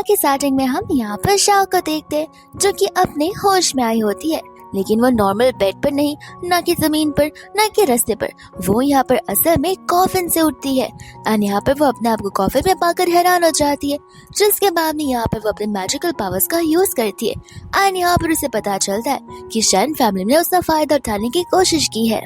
की स्टार्टिंग में हम यहाँ पर शाह को देखते हैं जो कि अपने होश में आई होती है, लेकिन वो नॉर्मल बेड पर नहीं, ना कि जमीन पर, ना कि रास्ते पर, वो यहाँ पर असल में कॉफिन से उठती है। एंड यहाँ पर वो अपने आप को कॉफिन में पाकर हैरान हो जाती है, जिसके बाद में यहाँ पर वो अपने मैजिकल पावर्स का यूज करती है। एंड यहाँ पर उसे पता चलता है कि शैन फैमिली ने उसका फायदा उठाने की कोशिश की है।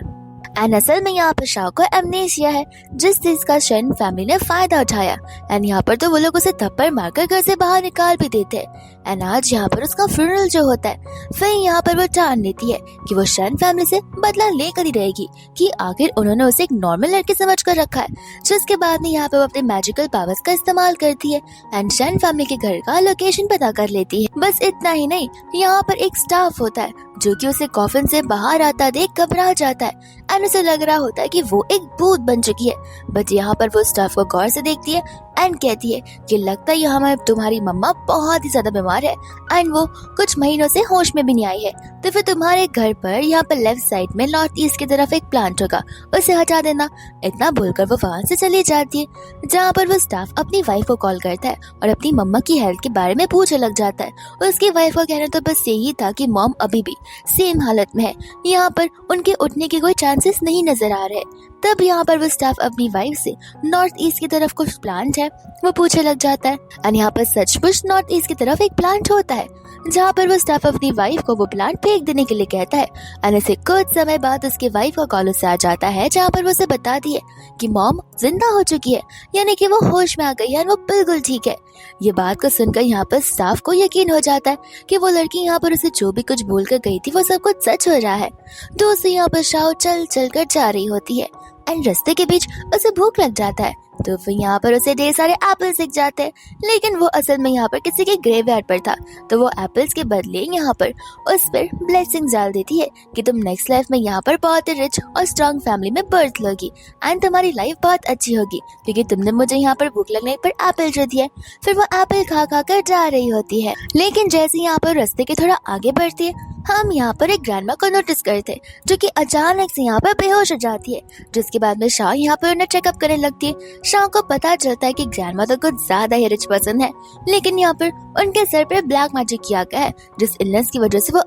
एंड असल में यहाँ पर शाह को एमनेसिया है, जिस चीज का शैन फैमिली ने फायदा उठाया। एंड यहाँ पर तो वो लोग उसे थप्पड़ मारकर घर से बाहर निकाल भी देते हैं। एंड आज यहाँ पर उसका फ्यूनरल जो होता है, फिर यहाँ पर वो ठान लेती है कि वो शैन फैमिली से बदला लेकर ही रहेगी कि आखिर उन्होंने उसे एक नॉर्मल लड़के समझ कर रखा है। जिसके बाद में यहाँ पर वो अपने मैजिकल पावर्स का इस्तेमाल करती है एंड शैन फैमिली के घर का लोकेशन पता कर लेती है। बस इतना ही नहीं, यहाँ पर एक स्टाफ होता है जो कि उसे कॉफिन से बाहर आता देख घबरा जाता है एंड उसे लग रहा होता है कि वो एक भूत बन चुकी है। बट यहाँ पर वो स्टाफ को गौर से देखती है एंड कहती है कि लगता है यहाँ में तुम्हारी मम्मा बहुत ही ज्यादा बीमार है एंड वो कुछ महीनों से होश में भी नहीं आई है, तो फिर तुम्हारे घर पर यहाँ पर लेफ्ट साइड में नॉर्थ ईस्ट की तरफ एक प्लांट होगा, उसे हटा देना। इतना बोलकर वो वहाँ से चली जाती है, जहाँ पर वो स्टाफ अपनी वाइफ को कॉल करता है और अपनी मम्मा की हेल्थ के बारे में पूछने लग जाता है। उसकी वाइफ का कहना तो बस यही था कि मॉम अभी भी सेम हालत में है, यहाँ पर उनके उठने के कोई चांसेस नहीं नजर आ रहे। तब यहाँ पर वो स्टाफ अपनी वाइफ से नॉर्थ ईस्ट की तरफ कुछ प्लांट है वो पूछने लग जाता है। एंड यहाँ पर सचमुच नॉर्थ ईस्ट की तरफ एक प्लांट होता है, जहाँ पर वो स्टाफ अपनी वाइफ को वो प्लांट फेंक देने के लिए कहता है। एंड इसे कुछ समय बाद उसकी वाइफ का कॉल उससे आ जाता है, जहाँ पर वो उसे बताती है कि मॉम जिंदा हो चुकी है, यानी कि वो होश में आ गई है और वो बिल्कुल ठीक है। ये बात को सुनकर यहाँ पर स्टाफ को यकीन हो जाता है कि वो लड़की यहाँ पर उसे जो भी कुछ बोल कर गई थी वो सब कुछ सच हो रहा है। तो उसे यहाँ पर शाह चल चल कर जा रही होती है एंड रास्ते के बीच उसे भूख लग जाता है, तो फिर यहाँ पर उसे ढेर सारे एप्पल्स दिख जाते हैं, लेकिन वो असल में यहाँ पर किसी के ग्रेवयार्ड पर था। तो वो एप्पल्स के बदले यहाँ पर उस पर ब्लेसिंग्स डाल देती है कि तुम नेक्स्ट लाइफ में यहाँ पर बहुत ही रिच और स्ट्रॉन्ग फैमिली में बर्थ लोगी एंड तुम्हारी लाइफ बहुत अच्छी होगी, क्योंकि तुमने मुझे यहाँ पर भूख लगने पर एप्पल जो दिया। फिर वो एप्पल खा खा कर जा रही होती है, लेकिन जैसे यहाँ पर रास्ते के थोड़ा आगे बढ़ती है, हम यहाँ पर एक ग्रैंडमा को नोटिस करते जो कि अचानक से यहाँ पर बेहोश हो जाती है। जिसके बाद में शाह यहाँ पर उन्हें चेकअप करने लगती है। शाह को पता चलता है कि ग्रैंडमा तो कुछ ज्यादा ही रिच पर्सन है, लेकिन यहाँ पर उनके सर पे ब्लैक मैजिक किया गया है, जिस इलनेस की वजह से वो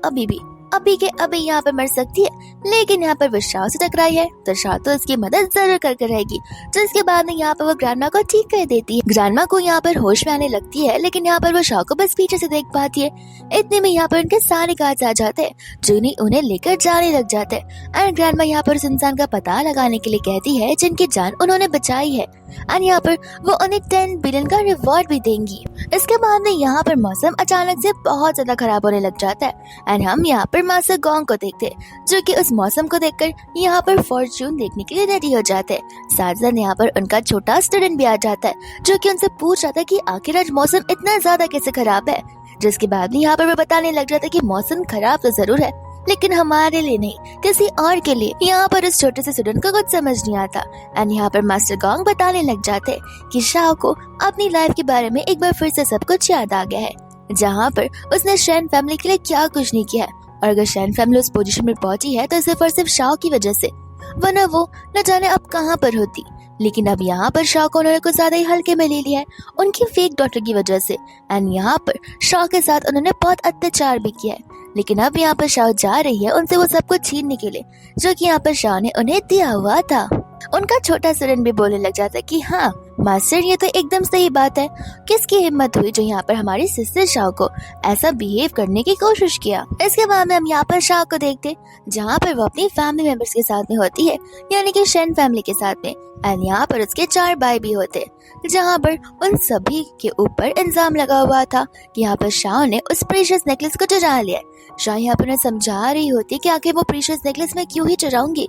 अभी के अभी यहाँ पर मर सकती है। लेकिन यहाँ पर वो शाह से टकराई है, तो शाह तो इसकी मदद जरूर करके रहेगी। जिसके बाद में यहाँ पर वो ग्रैंडमा को ठीक कर देती है। ग्रैंडमा को यहाँ पर होश में आने लगती है, लेकिन यहाँ पर वो शाह को बस पीछे से देख पाती है। इतने में यहाँ पर उनके सारे गार्ड्स आ जाते हैं, जो उन्हें लेकर जाने लग जाते हैं। एंड ग्रैंडमा यहाँ पर उस इंसान का पता लगाने के लिए कहती है जिनकी जान उन्होंने बचाई है, एंड यहाँ पर वो उन्हें 10 बिलियन का रिवॉर्ड भी देंगी। इसके बाद में यहाँ पर मौसम अचानक से बहुत ज्यादा खराब होने लग जाता है एंड हम यहाँ पर मास्टर गोंग को देखते हैं, जो कि उस मौसम को देखकर यहाँ पर फॉर्च्यून देखने के लिए रेडी हो जाते हैं। साथ साथ यहाँ पर उनका छोटा स्टूडेंट भी आ जाता है, जो कि उनसे पूछ रहा था कि आखिर आज मौसम इतना ज्यादा कैसे खराब है। जिसके बाद में यहाँ पर वो बताने लग जाता है कि मौसम खराब तो जरूर है, लेकिन हमारे लिए नहीं, किसी और के लिए। यहाँ पर उस छोटे से स्टूडेंट को कुछ समझ नहीं आता एंड यहाँ पर मास्टर गोंग बताने लग जाते कि शाह को अपनी लाइफ के बारे में एक बार फिर से सब कुछ याद आ गया है, जहाँ पर उसने शैन फैमिली के लिए क्या कुछ नहीं किया है। और अगर शैन फैमिली उस पोजीशन में पहुंची है तो सिर्फ और सिर्फ शाह की वजह से, वरना वो न जाने अब कहाँ पर होती। लेकिन अब यहाँ पर शाह को उन्होंने कुछ ज्यादा ही हल्के में ले लिया है उनकी फेक डॉटर की वजह से। एंड यहाँ पर शाह के साथ उन्होंने बहुत अत्याचार भी किया है। लेकिन अब यहाँ पर शाह जा रही है उनसे वो सब कुछ छीनने के लिए, जो कि यहाँ पर शाह ने उन्हें दिया हुआ था। उनका छोटा स्टूडेंट भी बोलने लग जाता है कि हाँ मास्टर, ये तो एकदम सही बात है। किसकी हिम्मत हुई जो यहाँ पर हमारी सिस्टर शाह को ऐसा बिहेव करने की कोशिश किया। इसके बाद में हम यहाँ पर शाह को देखते, जहाँ पर वो अपनी फैमिली मेंबर्स के साथ में होती है, यानी कि शैन फैमिली के साथ में। एंड यहाँ पर उसके 4 भाई भी होते, जहाँ पर उन सभी के ऊपर इल्जाम लगा हुआ था कि यहाँ पर शाह ने उस प्रीशियस नेकलेस को चुरा लिया। शाह यहाँ पर उन्हें समझा रही होती है कि आखिर वो प्रीशियस नेकलेस में क्यों ही चुराऊंगी।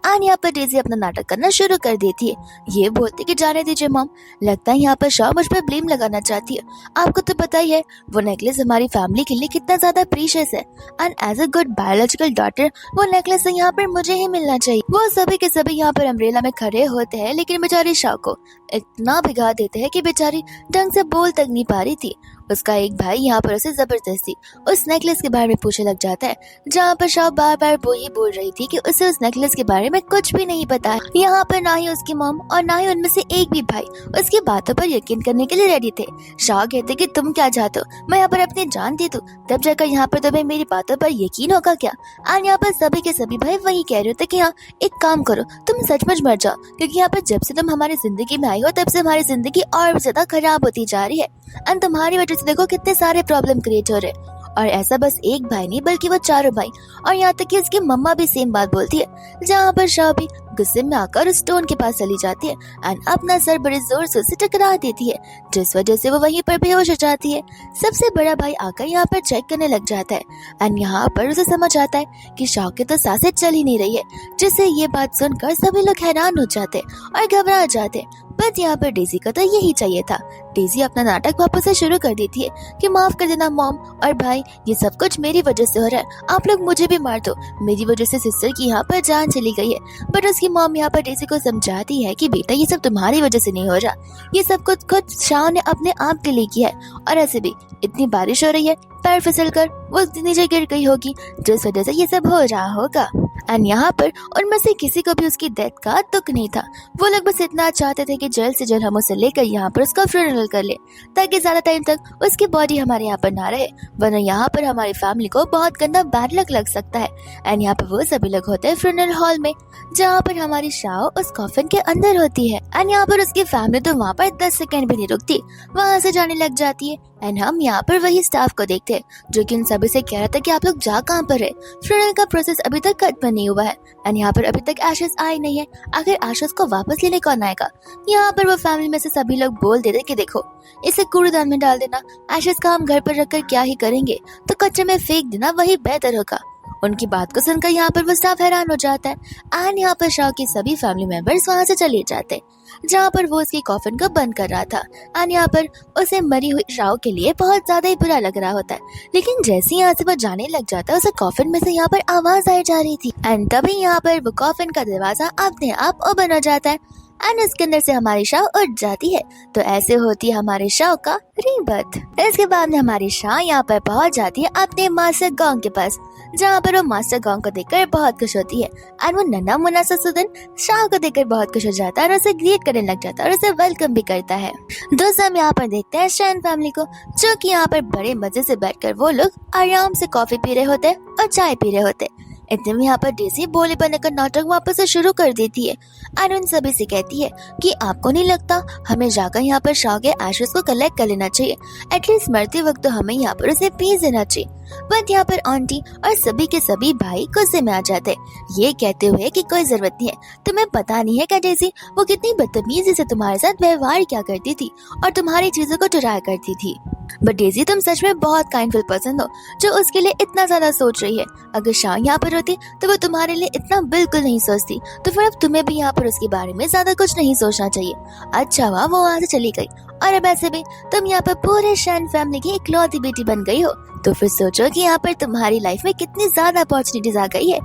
एंड यहाँ पर डेजी अपना नाटक करना शुरू कर देती है, ये बोलते कि जाने दीजिए मॉम, लगता है यहाँ पर शाह मुझ पर ब्लेम लगाना चाहती है। आपको तो पता ही है वो नेकलेस हमारी फैमिली के लिए कितना ज्यादा प्रीशियस है, and as a good biological daughter वो नेकलेस यहाँ पर मुझे ही मिलना चाहिए। वो सभी के सभी यहाँ पर अम्ब्रेला में खड़े होते हैं, लेकिन बेचारी शाह को इतना भिगा देते हैं कि बेचारी ढंग से बोल तक नहीं पा रही थी। उसका एक भाई यहाँ पर उसे जबरदस्ती उस नेकलेस के बारे में पूछने लग जाता है, जहाँ पर शाओ बार बार वो ही बोल रही थी कि उसे उस नेकलेस के बारे में कुछ भी नहीं पता है। यहाँ पर ना ही उसकी मॉम और ना ही उनमें से एक भी भाई उसकी बातों पर यकीन करने के लिए रेडी थे। शाओ कहते कि तुम क्या चाहते हो, मैं यहाँ पर अपनी जान दे दूं, तब जाकर यहाँ पर तुम्हें मेरी बातों पर यकीन होगा क्या। और यहाँ पर सभी के सभी भाई वही कह रहे थे कि हाँ एक काम करो, तुम सचमुच मर जाओ, क्योंकि यहाँ पर जब से तुम हमारी जिंदगी में आई हो तब से हमारी जिंदगी और भी ज्यादा खराब होती जा रही है। और तुम्हारी वजह से देखो कितने सारे प्रॉब्लम क्रिएट हो रहे हैं। और ऐसा बस एक भाई नहीं बल्कि वो चारों भाई, और यहाँ तक कि उसकी मम्मा भी सेम बात बोलती है। जहाँ पर शाओ भी गुस्से में आकर उस स्टोन के पास चली जाती है एंड अपना सर बड़े जोर से उसे टकरा देती है, जिस वजह से वो वहीं पर बेहोश हो जाती है। सबसे बड़ा भाई आकर यहाँ पर चेक करने लग जाता है एंड यहाँ पर उसे समझ आता है कि शाओ की तो सांसें चल ही नहीं रही है, जिससे ये बात सुनकर सभी लोग हैरान हो जाते और घबरा जाते। बट यहाँ पर डेजी को तो यही चाहिए था। डेजी अपना नाटक वापस से शुरू कर देती है कि माफ कर देना मॉम और भाई, ये सब कुछ मेरी वजह से हो रहा है, आप लोग मुझे भी मार दो, मेरी वजह से सिस्टर की यहाँ पर जान चली गई है। बट उसकी मॉम यहाँ पर डेजी को समझाती है कि बेटा ये सब तुम्हारी वजह से नहीं हो रहा, ये सब कुछ खुद शाओ ने अपने आप के लिए किया है, और ऐसे भी इतनी बारिश हो रही है, पैर फिसल कर वो नीचे गिर गई होगी, जिस वजह से ये सब हो रहा होगा। एंड यहाँ पर उनमें से किसी को भी उसकी डेथ का दुख नहीं था। वो लोग बस इतना चाहते थे कि जल्द से जल्द हम उसे लेकर यहाँ पर उसका फ्यूनरल कर ले, ताकि ज्यादा टाइम तक उसकी बॉडी हमारे यहाँ पर ना रहे, वरना यहाँ पर हमारी फैमिली को बहुत गंदा बैड लक लग सकता है। एंड यहाँ पर वो सभी लोग होते हैं फ्यूनरल हॉल में, जहाँ पर हमारी शाओ उस कॉफिन के अंदर होती है। एंड यहाँ पर उसकी फैमिली तो वहाँ पर 10 सेकंड भी नहीं रुकती, वहाँ से जाने लग जाती है। एंड हम यहाँ पर वही स्टाफ को देखते हैं जो कि इन सभी से कह रहा था कि आप लोग जा कहाँ पर है, फ्यूनरल का प्रोसेस अभी तक खत्म नहीं हुआ है एंड यहाँ पर अभी तक एशेस आए नहीं है, आखिर एशेस को वापस लेने कौन आएगा। यहाँ पर वो फैमिली में से सभी लोग बोल देते कि देखो इसे कूड़ेदान में डाल देना, एशेस का हम घर पर रखकर क्या ही करेंगे, तो कचरे में फेंक देना वही बेहतर होगा। उनकी बात को सुनकर यहाँ पर वो स्टाफ हैरान हो जाता है एंड यहाँ पर शाओ के सभी फैमिली मेंबर्स वहाँ से चले जाते, जहाँ पर वो उसकी कॉफिन को बंद कर रहा था। एंड यहाँ पर उसे मरी हुई शाओ के लिए बहुत ज्यादा ही बुरा लग रहा होता है, लेकिन जैसे ही यहाँ से वो जाने लग जाता है उसे कॉफिन में से यहाँ पर आवाज आई जा रही थी एंड तभी यहाँ पर वो कॉफिन का दरवाजा अपने आप ओपन हो जाता है एंड उसके अंदर से हमारी शाओ उठ जाती है। तो ऐसे होती है हमारे शाओ का रीबर्थ। इसके बाद में हमारी शाओ यहाँ पर पहुंच जाती है अपने मास्टर गॉन्ग के पास, जहाँ पर वो मास्टर गॉन्ग को देखकर बहुत खुश होती है एंड वो नन्हा मुन्ना सा सुदन शाओ को देखकर बहुत खुश हो जाता है और उसे ग्रीट करने लग जाता है और उसे वेलकम भी करता है। दोस्तों हम यहाँ पर देखते हैं शैन फैमिली को, जो कि यहाँ पर बड़े मजे से बैठकर वो लोग आराम से कॉफी पी रहे होते और चाय पी रहे होते। इतने में यहाँ पर डेजी बोले बनने का नाटक वापस से शुरू कर देती है और उन सभी से कहती है कि आपको नहीं लगता हमें जाकर यहाँ पर शाओ के एशेस को कलेक्ट कर लेना चाहिए, एटलीस्ट मरते वक्त तो हमें यहाँ पर उसे पीस देना चाहिए। बट यहाँ पर आंटी और सभी के सभी भाई गुस्से में आ जाते, ये कहते हुए कि कोई जरूरत नहीं है, तुम्हें पता नहीं है क्या डेजी वो कितनी बदतमीजी से तुम्हारे साथ व्यवहार क्या करती थी और तुम्हारी चीजों को चुराया करती थी। बट डेजी तुम सच में बहुत काइंडफुल पर्सन हो जो उसके लिए इतना ज्यादा सोच रही है। अगर शाओ यहाँ पर होती तो वो तुम्हारे लिए इतना बिल्कुल नहीं सोचती, तो फिर अब तुम्हें भी यहाँ पर उसके बारे में ज्यादा कुछ नहीं सोचना चाहिए। अच्छा हुआ वो वहाँ से चली गई, और अब ऐसे भी तुम यहाँ पर पूरे शैन फैमिली की इकलौती बेटी बन गई हो, तो फिर सोचो कि यहाँ पर तुम्हारी लाइफ में कितनी ज्यादा अपॉर्चुनिटीज आ गई है।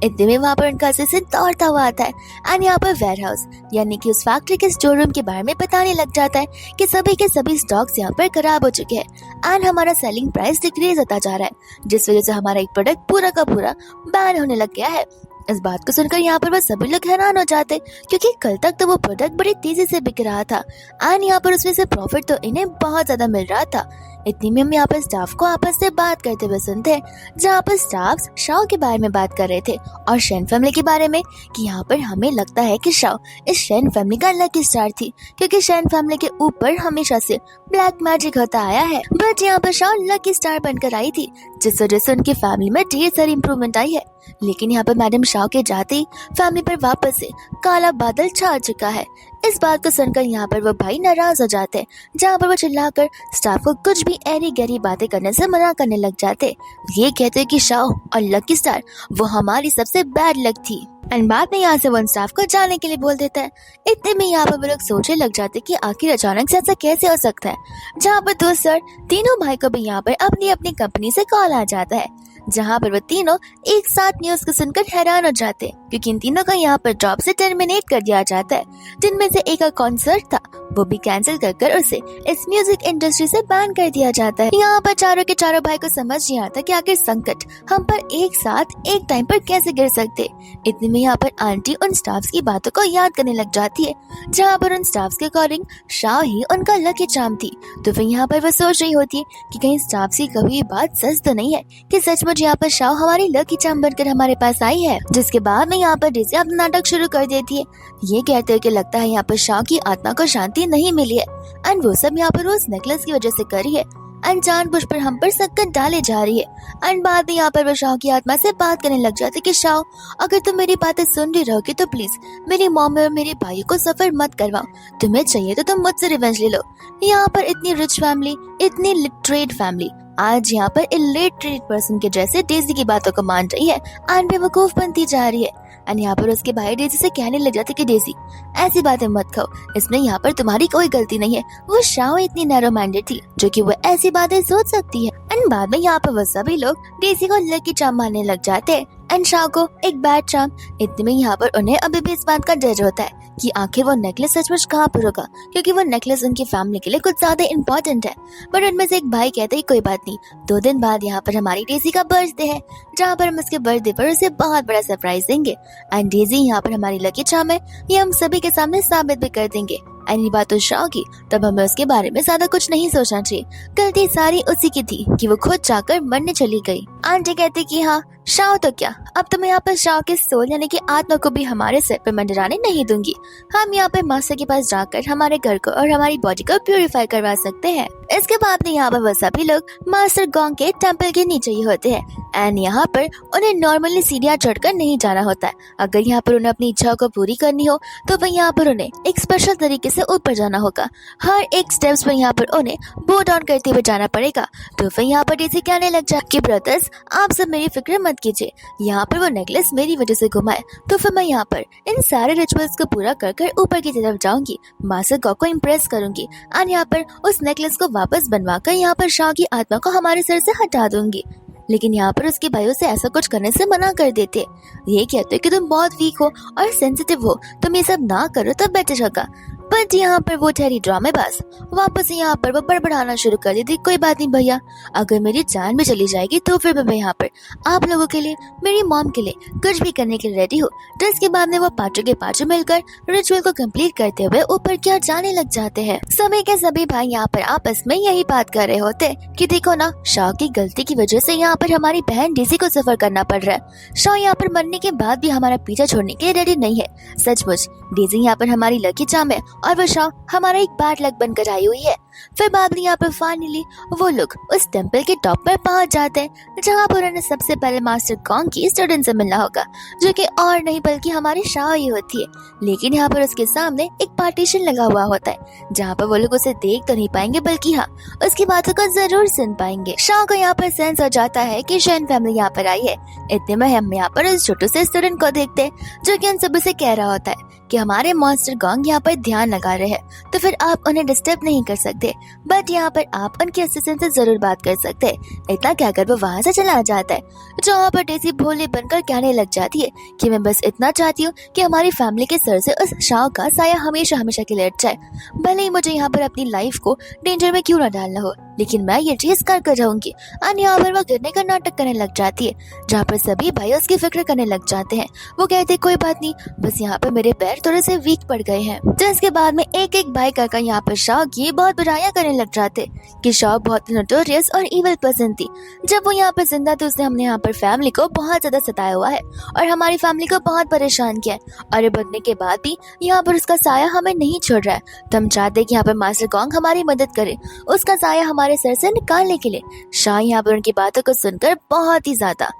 इतने में वहाँ पर उनका असिस्टेंट दौड़ता हुआ आता है एंड यहाँ पर वेयर हाउस यानी कि उस फैक्ट्री के स्टोर रूम के बारे में बताने लग जाता है कि सभी के सभी स्टॉक्स यहाँ पर खराब हो चुके हैं एंड हमारा सेलिंग प्राइस डिक्रीज होता जा रहा है, जिस वजह से हमारा एक प्रोडक्ट पूरा का पूरा बैन होने लग गया है। इस बात को सुनकर यहाँ पर वो सभी लोग हैरान हो जाते, क्योंकि कल तक तो वो प्रोडक्ट बड़ी तेजी से बिक रहा था एंड यहाँ पर उसमें से प्रॉफिट तो इन्हें बहुत ज्यादा मिल रहा था। इतनी में हम यहाँ पर स्टाफ को आपस में बात करते हुए सुनते हैं, जहाँ पर स्टाफ शाओ के बारे में बात कर रहे थे और शैन फैमिली के बारे में, कि यहाँ पर हमें लगता है कि शाओ इस शैन फैमिली का लकी स्टार थी, क्योंकि शैन फैमिली के ऊपर हमेशा से ब्लैक मैजिक होता आया है। बट यहाँ पर शाओ लकी स्टार बनकर आई थी, जिस वजह से उनकी फैमिली में ढेर सारी इम्प्रूवमेंट आई है। लेकिन यहाँ पर मैडम शाओ के जाते ही फैमिली पर वापस से काला बादल छा चुका है। इस बात को सुनकर यहाँ पर वो भाई नाराज हो जाते हैं, जहाँ पर वो चिल्लाकर स्टाफ को कुछ भी ऐरी गहरी बातें करने से मना करने लग जाते। ये कहते कि शाओ और लकी स्टार वो हमारी सबसे बैड लक थी एंड बाद में यहाँ से वन स्टाफ को जाने के लिए बोल देता है। इतने में यहाँ पर वो लोग सोचने लग जाते कि आखिर अचानक से ऐसा कैसे हो सकता है, जहाँ पर दोस्त सर तीनों भाई को भी यहाँ पर अपनी अपनी कंपनी से कॉल आ जाता है, जहाँ पर वो तीनों एक साथ न्यूज को सुनकर हैरान हो जाते, क्योंकि इन तीनों को यहाँ पर जॉब से टर्मिनेट कर दिया जाता है। जिनमें से एक का कॉन्सर्ट था वो भी कैंसिल कर उसे इस म्यूजिक इंडस्ट्री से बैन कर दिया जाता है। यहाँ पर चारों के चारों भाई को समझ नहीं आता कि आखिर संकट हम पर एक साथ एक टाइम पर कैसे गिर सकते। इतने में यहाँ पर आंटी उन स्टाफ्स की बातों को याद करने लग जाती है, जहाँ पर उन स्टाफ्स के अकॉर्डिंग शाह ही उनका लकी चार्म थी। तो फिर यहाँ पर वो सोच रही होती है कि कहीं स्टाफ्स की कभी बात सच तो नहीं है कि सचमुच यहाँ पर शाह हमारी लकी चार्म बनकर हमारे पास आई है। जिसके बाद में यहाँ पर डेज़ी अपना नाटक शुरू कर देती है, ये कहते हुए कि लगता है यहाँ पर शाह की आत्मा को शांति नहीं मिली है एंड वो सब यहाँ पर उस नेकलेस की वजह से करी है एंड जानबूझ पर हम पर संकट डाले जा रही है। एंड बाद में यहाँ पर वो शाह की आत्मा से बात करने लग जाती कि शाह, अगर तुम मेरी बातें सुन रही रहोगी तो प्लीज मेरी मॉम और मेरे भाई को सफर मत करवाओ, तुम्हें चाहिए तो तुम मुझसे रिवेंज ले लो। यहाँ पर इतनी रिच फैमिली, इतनी लिटरेट फैमिली आज यहाँ पर इलिटरेट पर्सन के जैसे डेज़ी की बातों को मान रही है एंड बेवकूफ बनती जा रही है। एंड यहाँ पर उसके भाई डेज़ी से कहने लग जाते कि डेज़ी ऐसी बातें मत खाओ, इसमें यहाँ पर तुम्हारी कोई गलती नहीं है। वो शाह इतनी नैरो माइंडेड थी जो कि वो ऐसी बातें सोच सकती है। एंड बाद में यहाँ पर वो सभी लोग डेज़ी को लकी चार्म मारने लग जाते हैं एंड शाह को एक बैड चार्म। इतने में यहाँ पर उन्हें अभी भी इस बात का डर होता है कि आखिर वो नेकलेस सचमुच कहाँ पर होगा, क्योंकि वो नेकलेस उनकी फैमिली के लिए कुछ ज्यादा इम्पोर्टेंट है। बट उनमें से एक भाई कहते हैं कोई बात नहीं, 2 दिन बाद यहाँ पर हमारी डेज़ी का बर्थडे है, जहाँ पर हम उसके बर्थडे पर उसे बहुत बड़ा सरप्राइज देंगे एंड डेज़ी यहाँ पर हमारी लकी चार्म है, ये हम सभी के सामने साबित भी कर देंगे। एंड ये बात तो शाह की, तब हमें उसके बारे में ज्यादा कुछ नहीं सोचना चाहिए, गलती सारी उसी की थी कि वो खुद जाकर मरने चली गई। आंटी कहती कि हाँ शाह तो क्या, अब तो मैं यहाँ पर शाह के सोल यानी कि आत्मा को भी हमारे सिर पर मंडराने नहीं दूंगी। हम यहाँ पर मास्टर के पास जाकर हमारे घर को और हमारी बॉडी को प्यूरिफाई करवा सकते हैं। इसके बाद में यहाँ पर वो सभी लोग मास्टर गोंग के टेम्पल के नीचे ही होते हैं एंड यहाँ पर उन्हें नॉर्मली सीढ़ियाँ चढ़कर नहीं जाना होता है। अगर यहाँ पर उन्हें अपनी इच्छा को पूरी करनी हो तो वह यहाँ पर उन्हें एक स्पेशल तरीके से ऊपर जाना होगा। हर एक स्टेप्स पर यहाँ पर उन्हें बो डाउन करते हुए जाना पड़ेगा। तो फिर यहाँ पर डेज़ी कहने लग जाए कि ब्रदर्स आप सब मेरी फिक्र मत कीजिए, यहाँ पर वो नेकलेस मेरी वजह से घुमा है, तो फिर मैं यहाँ पर इन सारे रिचुअल्स को पूरा कर ऊपर की तरफ जाऊंगी, मास्टर गॉग को इम्प्रेस करूंगी और यहाँ पर उस नेकलेस को वापस बनवा कर यहाँ पर शाह की आत्मा को हमारे सर से हटा दूंगी। लेकिन यहाँ पर उसके भाइयों से ऐसा कुछ करने से मना कर देते, ये कहते कि तुम बहुत वीक हो और सेंसिटिव हो, तुम ये सब ना करो तो बेटर होगा। बट यहाँ पर वो ठहरी ड्रामेबाज वापस यहाँ पर वो बड़बड़ाना शुरू कर देती, कोई बात नहीं भैया, अगर मेरी जान भी चली जाएगी तो फिर मैं यहाँ पर आप लोगों के लिए, मेरी मॉम के लिए कुछ भी करने के लिए रेडी हूँ। जिसके बाद में वो पांचों के पांचों मिलकर रिचुअल को कंप्लीट करते हुए ऊपर क्या जाने लग जाते हैं। सभी के सभी भाई यहाँ पर आपस में यही बात कर रहे होते कि देखो ना, शाह की गलती की वजह से यहाँ पर हमारी बहन डेज़ी को सफर करना पड़ रहा है। शाह यहाँ पर मरने के बाद भी हमारा पीछा छोड़ने के लिए रेडी नहीं है। सचमुच डेज़ी यहाँ पर हमारी लकी चार्म है और वो शाह हमारा एक बैड लक बनकर आई हुई है। फिर बाद में यहाँ पर फाइनली वो लोग उस टेम्पल के टॉप पर पहुंच जाते हैं, जहाँ पर उन्हें सबसे पहले मास्टर गोंग की स्टूडेंट से मिलना होगा, जो कि और नहीं बल्कि हमारी शाह ही होती है। लेकिन यहाँ पर उसके सामने एक पार्टीशन लगा हुआ होता है, जहाँ पर वो लोग उसे देख तो नहीं पाएंगे बल्कि हाँ उसकी बातों को जरूर सुन पाएंगे। शाह को यहाँ पर सेंस हो जाता है कि शैन फैमिली यहाँ पर आई है। इतने में हम यहाँ पर उस छोटे से स्टूडेंट को देखते हैं, जो कि उन सभी से कह रहा होता है कि हमारे मास्टर गोंग यहाँ पर ध्यान लगा रहे हैं, तो फिर आप उन्हें डिस्टर्ब नहीं कर सकते, बट यहाँ पर आप उनके असिस्टेंट से जरूर बात कर सकते हैं। इतना कहकर वो वहाँ से चला जाता है, जहाँ पर डेज़ी भोले बनकर कहने लग जाती है कि मैं बस इतना चाहती हूँ कि हमारी फैमिली के सर से उस शाह का साया हमेशा हमेशा के लिए हट जाए, भले ही मुझे यहाँ पर अपनी लाइफ को डेंजर में क्यों ना डालना हो, लेकिन मैं ये चीज कर रहूंगी। और यहाँ पर वो गिरने का नाटक करने लग जाती है, जहाँ पर सभी भाई उसकी फिक्र करने लग जाते हैं। वो कहते कोई बात नहीं, बस यहाँ पर मेरे पैर थोड़े से वीक पड़ गए हैं। जिसके बाद में एक एक भाई कर यहाँ पर शाह की बहुत बुराइयां करने लग जाते कि शाह बहुत नोटोरियस और इविल पर्सन थी। जब वो यहाँ पर जिंदा थी उसने हमने यहाँ पर फैमिली को बहुत ज्यादा सताया हुआ है और हमारी फैमिली को बहुत परेशान किया है, और ये बनने के बाद भी यहाँ पर उसका साया हमें नहीं छोड़ रहा है। तो हम चाहते कि यहाँ पर मास्टर गोंग हमारी मदद करे उसका साया हमारे सर से निकालने के लिए। शाह यहाँ पर उनकी बातों को सुनकर बहुत ही ज्यादा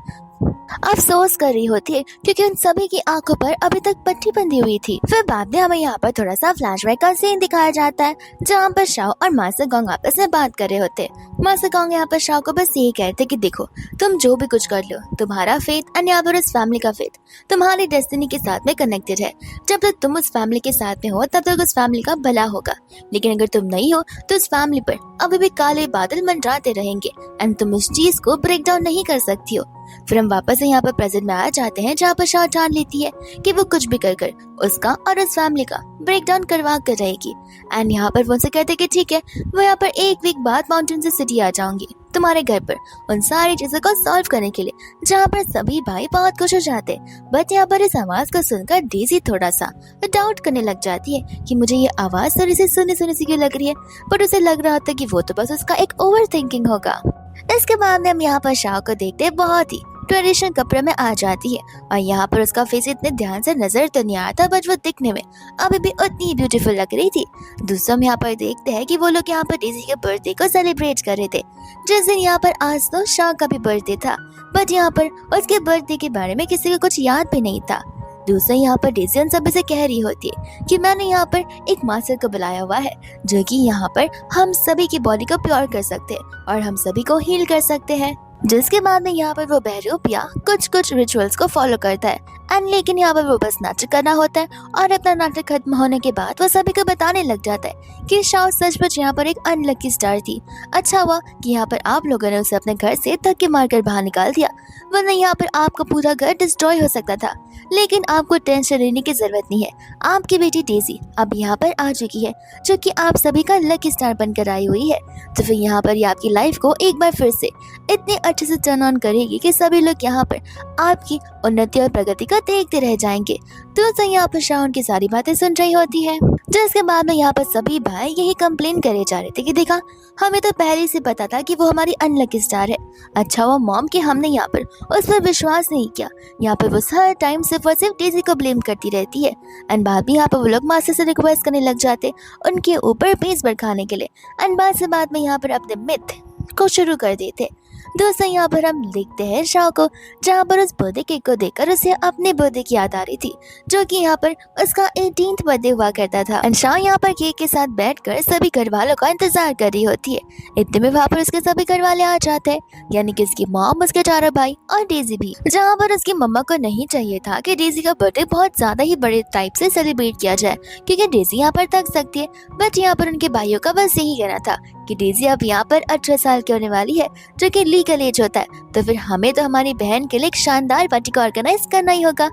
अफसोस कर रही होती है, क्योंकि उन सभी की आंखों पर अभी तक पट्टी बंधी हुई थी। फिर बाद में हमें यहाँ पर थोड़ा सा फ्लैशबैक का सीन दिखाया जाता है, जहाँ पर शाह और मास्टर गोंग आपस में बात कर रहे होते हैं। मास्टर कॉन्ग यहाँ पर शाओ को बस यही कहते कि देखो, तुम जो भी कुछ कर लो, तुम्हारा फेथ एंड यहाँ पर उस फैमिली का फेथ तुम्हारी डेस्टिनी के साथ में कनेक्टेड है। जब तक तुम उस फैमिली के साथ में हो तब तक उस फैमिली का भला होगा, लेकिन अगर तुम नहीं हो तो उस फैमिली पर अभी भी काले बादल मंडराते रहेंगे एंड तुम उस चीज को ब्रेक डाउन नहीं कर सकती हो। फिर हम वापस से यहाँ पर प्रेजेंट में आ जाते हैं, जहाँ पर शाओ जान लेती है कि वो कुछ भी कर कर उसका और उस फैमिली का ब्रेक डाउन करवा कर रहेगी। एंड यहाँ पर वो उनसे कहते कि ठीक है, वो यहाँ पर एक वीक बाद माउंटेन से सिटी आ जाऊंगी तुम्हारे घर पर उन सारी चीजों को सॉल्व करने के लिए, जहाँ पर सभी भाई बहुत खुश हो जाते। बट यहाँ पर इस आवाज को सुनकर डेजी थोड़ा सा डाउट करने लग जाती है कि मुझे ये आवाज थोड़ी सी सुनी सुनी सी क्यों लग रही है, बट उसे लग रहा था कि वो तो बस उसका एक ओवर थिंकिंग होगा। इसके बाद में हम यहाँ पर शाओ को देखते हैं बहुत ही ट्रेडिशनल कपड़े में आ जाती है और यहाँ पर उसका फेस इतने ध्यान से नजर तो नहीं आता, बट वो दिखने में अभी भी उतनी ही ब्यूटीफुल लग रही थी। दूसरों में यहाँ पर देखते हैं कि वो लोग यहाँ पर डेजी के बर्थडे को सेलिब्रेट कर रहे थे, जिस दिन यहाँ पर आज तो शाओ का भी बर्थडे था, बट यहाँ पर उसके बर्थडे के बारे में किसी को कुछ याद भी नहीं था। दूसरा यहाँ पर डेजी उन सभी से कह रही होती है कि मैंने यहाँ पर एक मास्टर को बुलाया हुआ है जो कि यहाँ पर हम सभी की बॉडी को प्योर कर सकते हैं और हम सभी को हील कर सकते हैं। जिसके बाद में यहाँ पर वो बहरूपिया कुछ रिचुअल्स को फॉलो करता है एंड लेकिन यहाँ पर वो बस नाटक करना होता है और अपना नाटक खत्म होने के बाद वो सभी को बताने लग जाता है कि शाओ सचमुच यहाँ पर एक अनलकी स्टार थी। अच्छा हुआ कि यहाँ पर आप लोगों ने उसे अपने घर से धक्के मारकर बाहर निकाल दिया, वरना यहाँ पर आपका पूरा घर डिस्ट्रॉय हो सकता था। लेकिन आपको टेंशन लेने की जरूरत नहीं है, आपकी बेटी डेजी अब यहाँ पर आ चुकी है जो कि आप सभी का लकी स्टार बनकर आई हुई है। तो फिर यहाँ पर ये आपकी लाइफ को एक बार फिर से इतने अच्छे से टर्न ऑन करेगी कि सभी लोग यहाँ पर आपकी उन्नति और प्रगति को देखते रह जाएंगे। तो यहाँ पर शाओ उनकी सारी बातें सुन रही होती है, जिसके बाद में यहाँ पर सभी भाई यही कंप्लेन करे जा रहे थे कि देखा, हमें तो पहले से पता था कि वो हमारी अनलकी स्टार है। अच्छा हुआ मॉम कि हमने यहाँ पर उस पर विश्वास नहीं किया। यहाँ पर वो हर टाइम सिर्फ और सिर्फ डेजी को ब्लेम करती रहती है एंड बाद में यहाँ पर वो लोग मास्टर से रिक्वेस्ट करने लग जाते उनके ऊपर बेस बढ़ाने के लिए एंड बाद में यहाँ पर अपने मिथ को शुरू कर देते। दोस्तों यहाँ पर हम देखते हैं शाओ को, जहाँ पर उस बर्थडे केक को देखकर उसे अपने बर्थडे की याद आ रही थी जो कि यहाँ पर उसका 18th बर्थडे हुआ करता था। एंड शाओ यहाँ पर केक के साथ बैठकर सभी घर वालों का इंतजार कर रही होती है। इतने में वहाँ पर उसके सभी घर वाले आ जाते हैं, यानी कि उसकी मॉम, उसके चारों भाई और डेजी भी। जहाँ पर उसकी मम्मा को नहीं चाहिए था कि डेजी का बर्थडे बहुत ज्यादा ही बड़े टाइप से सेलिब्रेट किया जाए क्योंकि डेजी यहाँ पर थक सकती है, बट यहाँ पर उनके भाइयों का बस यही कहना था कि डेजी अब यहाँ पर 18 साल की होने वाली है जो कि लीगल एज होता है, तो फिर हमें तो हमारी बहन के लिए एक शानदार पार्टी को ऑर्गेनाइज करना ही होगा।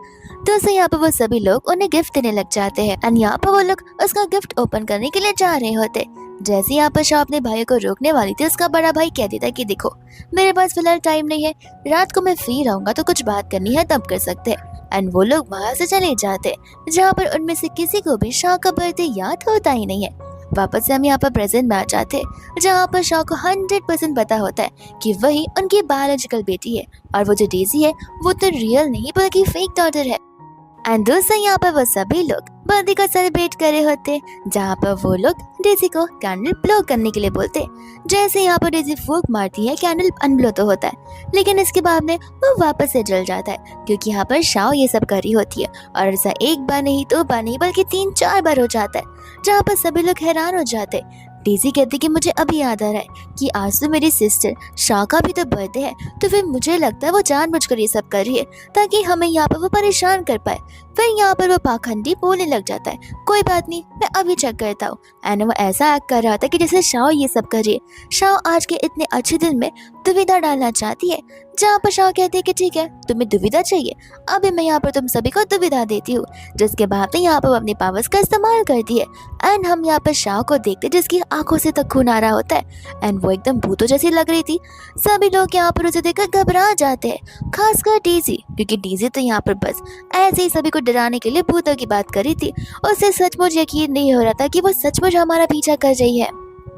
तो यहाँ पर वो सभी लोग उन्हें गिफ्ट देने लग जाते हैं एंड यहाँ पर वो लोग उसका गिफ्ट ओपन करने के लिए जा रहे होते। जैसे यहाँ पर शाओ अपने भाइयों को रोकने वाली थी, उसका बड़ा भाई कह देता कि देखो, मेरे पास फिलहाल टाइम नहीं है, रात को मैं फ्री रहूंगा तो कुछ बात करनी है तब कर सकते हैं। एंड वो लोग वहाँ से चले जाते, जहाँ पर उनमें से किसी को भी शाओ का बर्थडे याद होता ही नहीं है। वापस से हम यहाँ पर प्रेजेंट में आ जाते, जहाँ पर शाओ को 100% पता होता है कि वही उनकी बायोलॉजिकल बेटी है और वो जो डेजी है वो तो रियल नहीं बल्कि फेक डॉटर है। एंड दोस्तों यहाँ पर वो सभी लोग बर्थडे को सेलिब्रेट कर रहे होते, जहाँ पर वो लोग डेजी को कैंडल ब्लो करने के लिए बोलते। जैसे यहाँ पर डेजी फूंक मारती है, कैंडल अनब्लो तो होता है, लेकिन इसके बाद में वो वापस से जल जाता है क्योंकि यहाँ पर शाओ ये सब कर रही होती है और ऐसा एक बार नहीं, दो बार नहीं, बल्कि 3-4 बार हो जाता है, जहाँ पर सभी लोग हैरान हो जाते। डेजी कहती कि मुझे अभी याद आ रहा है कि आज तो मेरी सिस्टर शाओ का भी तो बर्थडे है, तो फिर मुझे लगता है वो जानबूझकर ये सब कर रही है ताकि हमें यहाँ पर वो परेशान कर पाए। फिर यहाँ पर वो पाखंडी बोलने लग जाता है, कोई बात नहीं, मैं अभी चेक करता हूँ। एंड वो ऐसा एक्ट कर रहा था कि जैसे शाओ ये सब कर रही है। शाओ आज के इतने अच्छे दिन में दुविधा डालना चाहती है, जहाँ पर शाओ कहती है कि ठीक है, तुम्हें दुविधा चाहिए, अभी मैं यहाँ पर तुम सभी को दुविधा देती हूँ। जिसके बाद में यहाँ पर वो अपनी पावर्स का इस्तेमाल करती है एंड हम यहाँ पर शाओ को देखते जिसकी आंखों से तक खून आ रहा होता है एंड वो एकदम भूतों जैसी लग रही थी। सभी लोग यहाँ पर उसे देखकर घबरा जाते हैं, खासकर डेजी, क्योंकि डेजी तो यहाँ पर बस ऐसे ही सभी को डराने के लिए भूतों की बात कर रही थी। उसे सचमुच यकीन नहीं हो रहा था कि वो सचमुच हमारा पीछा कर रही है।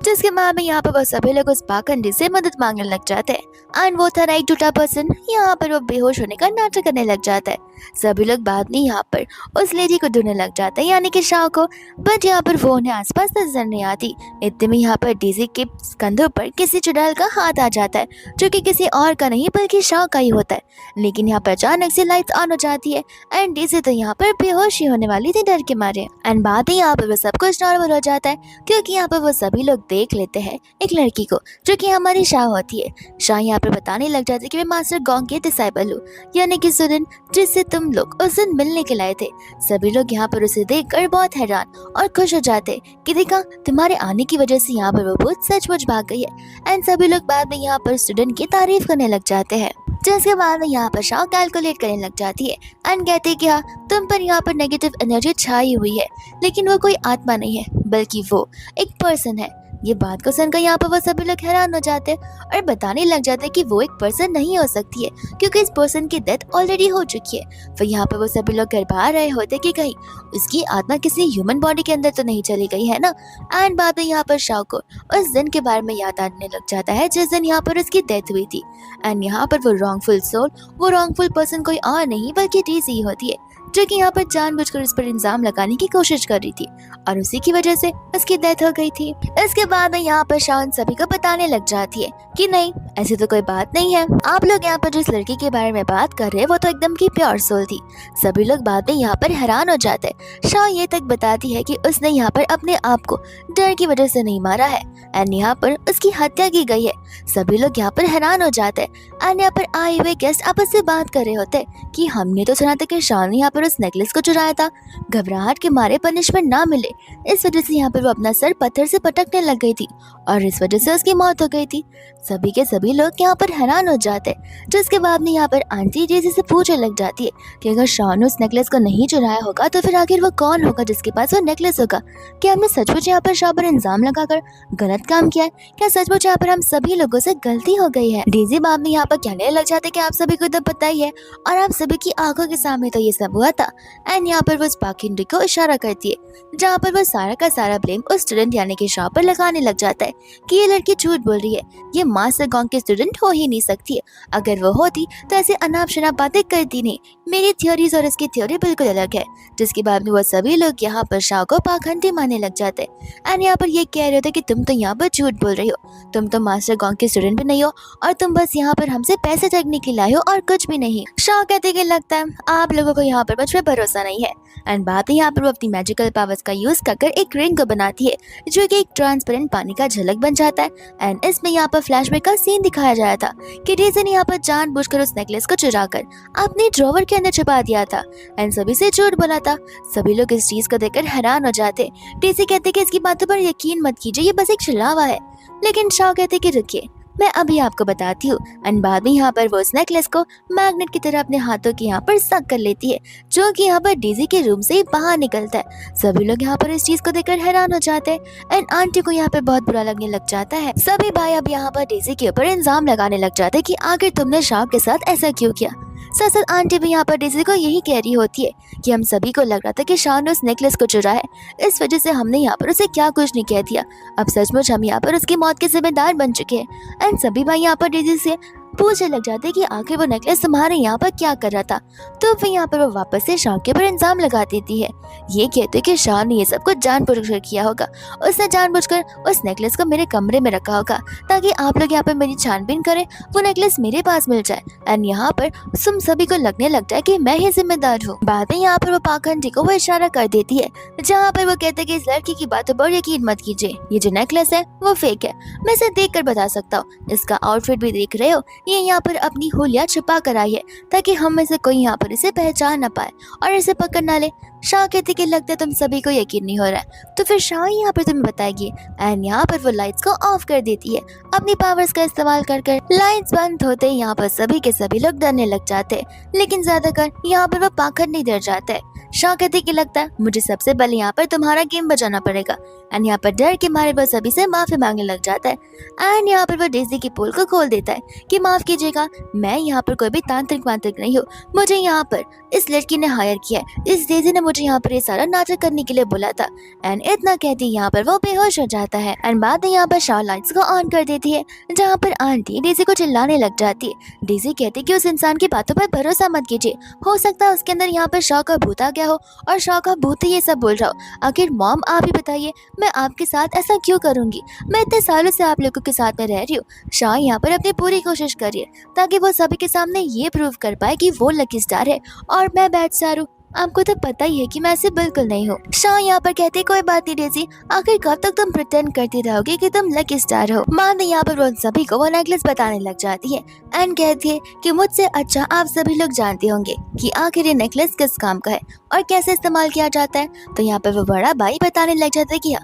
जिसके बाद में यहाँ पर वो सभी लोग उस पाखंडी से मदद मांगने लग जाते हैं एंड वो था राइट टूटा पर्सन। यहाँ पर वो बेहोश होने का नाटक करने लग जाता है। सभी लोग बाद में यहाँ पर उस लेडी को ढूंढने लग जाते हैं, यानी कि शाह को। बट यहाँ पर वो उन्हें आसपास नजर नहीं आती। इतने में यहाँ पर डेज़ी के कंधों पर किसी चुड़ैल का हाथ आ जाता है, जो कि किसी और का नहीं बल्कि शाह का ही होता है। लेकिन यहाँ पर अचानक से लाइट्स ऑन हो जाती है एंड डेज़ी तो यहाँ पर बेहोश ही होने वाली थी डर के मारे। एंड बाद में यहाँ पर वो सब कुछ नॉर्मल हो जाता है, क्योंकि यहाँ पर वो सभी लोग देख लेते हैं एक लड़की को, जो कि हमारी शाह होती है। शाह यहाँ पर बताने लग जाती है कि मैं मास्टर गोंग की डिसाइबल हूँ, यानी कि स्टूडेंट जिससे तुम लोग उस दिन मिलने के लाए थे। सभी लोग यहाँ पर उसे देखकर बहुत हैरान और खुश हो जाते कि देखा, तुम्हारे आने की वजह से यहाँ पर वो भूत सचमुच भाग गई है। एंड सभी लोग बाद में यहाँ पर स्टूडेंट की तारीफ करने लग जाते हैं। जिसके बाद में यहाँ पर शाह कैलकुलेट करने लग जाती है एंड कहती है कि हाँ, तुम पर यहाँ पर नेगेटिव एनर्जी छाई हुई है, लेकिन वो कोई आत्मा नहीं है बल्कि वो एक पर्सन है। ये बात को सुनकर यहाँ पर वो सभी लोग हैरान हो जाते हैं और बताने लग जाते हैं कि वो एक पर्सन नहीं हो सकती है, क्योंकि इस पर्सन की डेथ ऑलरेडी हो चुकी है। फिर यहाँ पर वो सभी लोग घबरा रहे होते कि कहीं उसकी आत्मा किसी ह्यूमन बॉडी के अंदर तो नहीं चली गई है ना। एंड बाद में यहाँ पर शाह को उस दिन के बारे में याद आने लग जाता है जिस दिन यहाँ पर उसकी डेथ हुई थी। एंड यहाँ पर वो रॉन्गफुल सोल, वो रॉन्गफुल पर्सन कोई और नहीं बल्कि डेज़ी ही होती है, जो कि यहाँ पर जानबूझकर उस पर इल्जाम लगाने की कोशिश कर रही थी और उसी की वजह से उसकी डेथ हो गई थी। इसके बाद में यहाँ पर शाह सभी को बताने लग जाती है कि नहीं, ऐसी तो कोई बात नहीं है। आप लोग यहाँ पर जिस लड़की के बारे में बात कर रहे हैं वो तो एकदम की प्योर सोल थी। सभी लोग बाद में यहाँ पर हैरान हो जाते हैं। शाह ये तक बताती है कि उसने यहाँ पर अपने आप को डर की वजह से नहीं मारा है एंड यहाँ पर उसकी हत्या की गई है। सभी लोग यहाँ पर हैरान हो जाते हैं एंड यहाँ पर आए हुए गेस्ट आपस से बात कर रहे होते कि हमने तो सुना था कि शाह ने यहाँ पर उस नेकलेस को चुराया था। घबराहट के मारे पनिशमेंट ना मिले, इस वजह से यहाँ पर वो अपना सर पत्थर से पटकने लग गई थी और इस वजह से उसकी मौत हो गई थी। सभी के सभी लोग यहाँ पर हैरान हो जाते हैं। जिसके बाद में यहाँ पर आंटी डेज़ी से पूछने लग जाती है कि अगर शाह ने उस नेकलेस को नहीं चुराया होगा तो फिर आखिर वो कौन होगा जिसके पास वो नेकलेस होगा। क्या हमने सचमुच यहाँ पर शाह पर इल्जाम लगाकर गलत काम किया है? क्या सचमुच यहाँ पर हम सभी लोगों से गलती हो गई है? डेज़ी बाद में यहाँ पर कहने लग जाते कि आप सभी को तो पता ही है और आप सभी की आंखों के सामने तो ये सब हुआ था। एंड यहाँ पर वो स्पार्किंग को इशारा करती है, जहाँ पर वो सारा का सारा ब्लेम उस स्टूडेंट यानी कि शाह पर लगाने लग जाता है कि ये लड़की झूठ बोल रही है, ये मास्टर गोंग की स्टूडेंट हो ही नहीं सकती है। अगर वो होती तो ऐसे अनाप शनाप बातें करती नहीं। मेरी थ्योरीज और इसकी थ्योरी बिल्कुल अलग है। जिसके बाद में वो सभी लोग यहाँ पर शाह को पाखंडी मानने लग जाते हैं एंड यहाँ पर ये कह रहे होते कि तुम तो यहाँ पर झूठ बोल रही हो, तुम तो मास्टर गोंग के स्टूडेंट भी नहीं हो और तुम बस यहाँ पर हमसे पैसे ठगने के लिए आए हो और कुछ भी नहीं। शाह कहते कि लगता है आप लोगों को यहाँ पर मुझ पर भरोसा नहीं है। एंड बात यहाँ पर वो अपनी मैजिकल पावर्स का यूज कर एक रिंग को बनाती है, जो कि एक ट्रांसपेरेंट पानी का झलक बन जाता है। एंड इसमें यहाँ पर फ्लैशबैक का सीन दिखाया जाया था कि डेज़ी ने यहाँ पर जानबूझकर उस नेकलेस को चुराकर अपने ड्रॉवर के अंदर छुपा दिया था एंड सभी से झूठ बोला था। सभी लोग इस चीज को देखकर हैरान हो जाते। डेज़ी कहते कि इसकी बातों पर यकीन मत कीजिए, ये बस एक छलावा है। लेकिन शाह कहते कि रुकिए, मैं अभी आपको बताती हूँ। एंड बाद में यहाँ पर वो उस नेकलेस को मैग्नेट की तरह अपने हाथों के यहाँ पर सक कर लेती है, जो कि यहाँ पर डेज़ी के रूम से बाहर निकलता है। सभी लोग यहाँ पर इस चीज को देखकर हैरान हो जाते हैं एंड आंटी को यहाँ पर बहुत बुरा लगने लग जाता है। सभी भाई अब यहाँ पर डेज़ी के ऊपर इल्जाम लगाने लग जाते हैं कि आखिर तुमने शाह के साथ ऐसा क्यों किया। साथ साथ आंटी भी यहाँ पर डेज़ी को यही कह रही होती है कि हम सभी को लग रहा था कि शाह ने उस नेकलेस को चुराया, इस वजह से हमने यहाँ पर उसे क्या कुछ नहीं कह दिया। अब सचमुच हम यहाँ पर उसकी मौत के जिम्मेदार बन चुके हैं। एंड सभी भाई यहाँ पर डेज़ी से पूछने लग जाते कि आखिर वो नेकलेस तुम्हारे यहाँ पर क्या कर रहा था। तो फिर यहाँ पर वो वापस से शाह के ऊपर इल्जाम लगा देती है। ये कहते कि शाह ने ये सब कुछ जानबूझकर किया होगा, उसने जानबूझकर उस नेकलेस को मेरे कमरे में रखा होगा ताकि आप लोग यहाँ पर मेरी छानबीन करें, वो नेकलेस मेरे पास मिल जाए एंड यहाँ पर तुम सभी को लगने लग जाए कि मैं ही जिम्मेदार हूँ। बाद में यहाँ पर वो पाखंडी को वो इशारा कर देती है, जहाँ पर वो कहते कि इस लड़की की बातों पर यकीन मत कीजिए, ये जो नेकलेस है वो फेक है। मैं इसे देख कर बता सकता हूँ, इसका आउटफिट भी देख रहे हो, ये यहाँ पर अपनी होलियां छुपा कर आई है ताकि हम में से कोई यहाँ पर इसे पहचान न पाए और इसे पकड़ ना ले। शाह कहती कि लगता है तुम सभी को यकीन नहीं हो रहा है, तो फिर शाह यहाँ पर तुम्हें बताएगी। एंड यहाँ पर वो लाइट्स को ऑफ कर देती है अपनी पावर्स का इस्तेमाल कर कर। लाइट्स बंद होते ही यहाँ पर सभी के सभी लोग डरने लग जाते हैं, लेकिन ज्यादातर यहाँ पर वो पाखंड नहीं डर जाते हैं। शाह कहती कि लगता है मुझे सबसे पहले यहाँ पर तुम्हारा गेम बजाना पड़ेगा। एंड यहाँ पर डर के मारे वो सभी से माफी मांगने लग जाता है। एंड यहाँ पर वो डेजी की पोल को खोल देता है कि माफ कीजिएगा, मैं यहाँ पर कोई भी तांत्रिक वांत्रिक नहीं हूँ, मुझे यहाँ पर इस लड़की ने हायर किया है, इस डेजी ने मुझे यहाँ पर ये सारा नाटक करने के लिए बोला था। एंड इतना कहती यहाँ पर वो बेहोश हो जाता है। एंड बाद में यहाँ पर शाह लाइट्स को ऑन कर देती है, जहाँ पर आंटी डेजी को चिल्लाने लग जाती है। डेजी कहती कि उस इंसान की बातों पर भरोसा मत कीजिए, हो सकता है उसके अंदर यहाँ पर शाह का भूत आ गया हो और शाह का भूत ही ये सब बोल रहा हो। आखिर मॉम आप ही बताइए, मैं आपके साथ ऐसा क्यों करूंगी, मैं इतने सालों से आप लोगों के साथ में रह रही हूँ। शाह यहाँ पर अपनी पूरी कोशिश कर रही है ताकि वो सभी के सामने ये प्रूव कर पाए कि वो लकी स्टार है और मैं बैड स्टार हूँ। आपको तो पता ही है कि मैं ऐसे बिल्कुल नहीं हूँ। शाह यहाँ पर कहते कोई बात नहीं डेजी, आखिर कब तक तुम प्रिटेंड करती रहोगी कि तुम लकी स्टार हो। माँ ने यहाँ पर उन सभी को वो नेकलेस बताने लग जाती है एंड कहती है कि मुझसे अच्छा आप सभी लोग जानते होंगे कि आखिर ये नेकलेस किस काम का है और कैसे इस्तेमाल किया जाता है। तो यहाँ पर वो बड़ा भाई बताने लग जाता है कि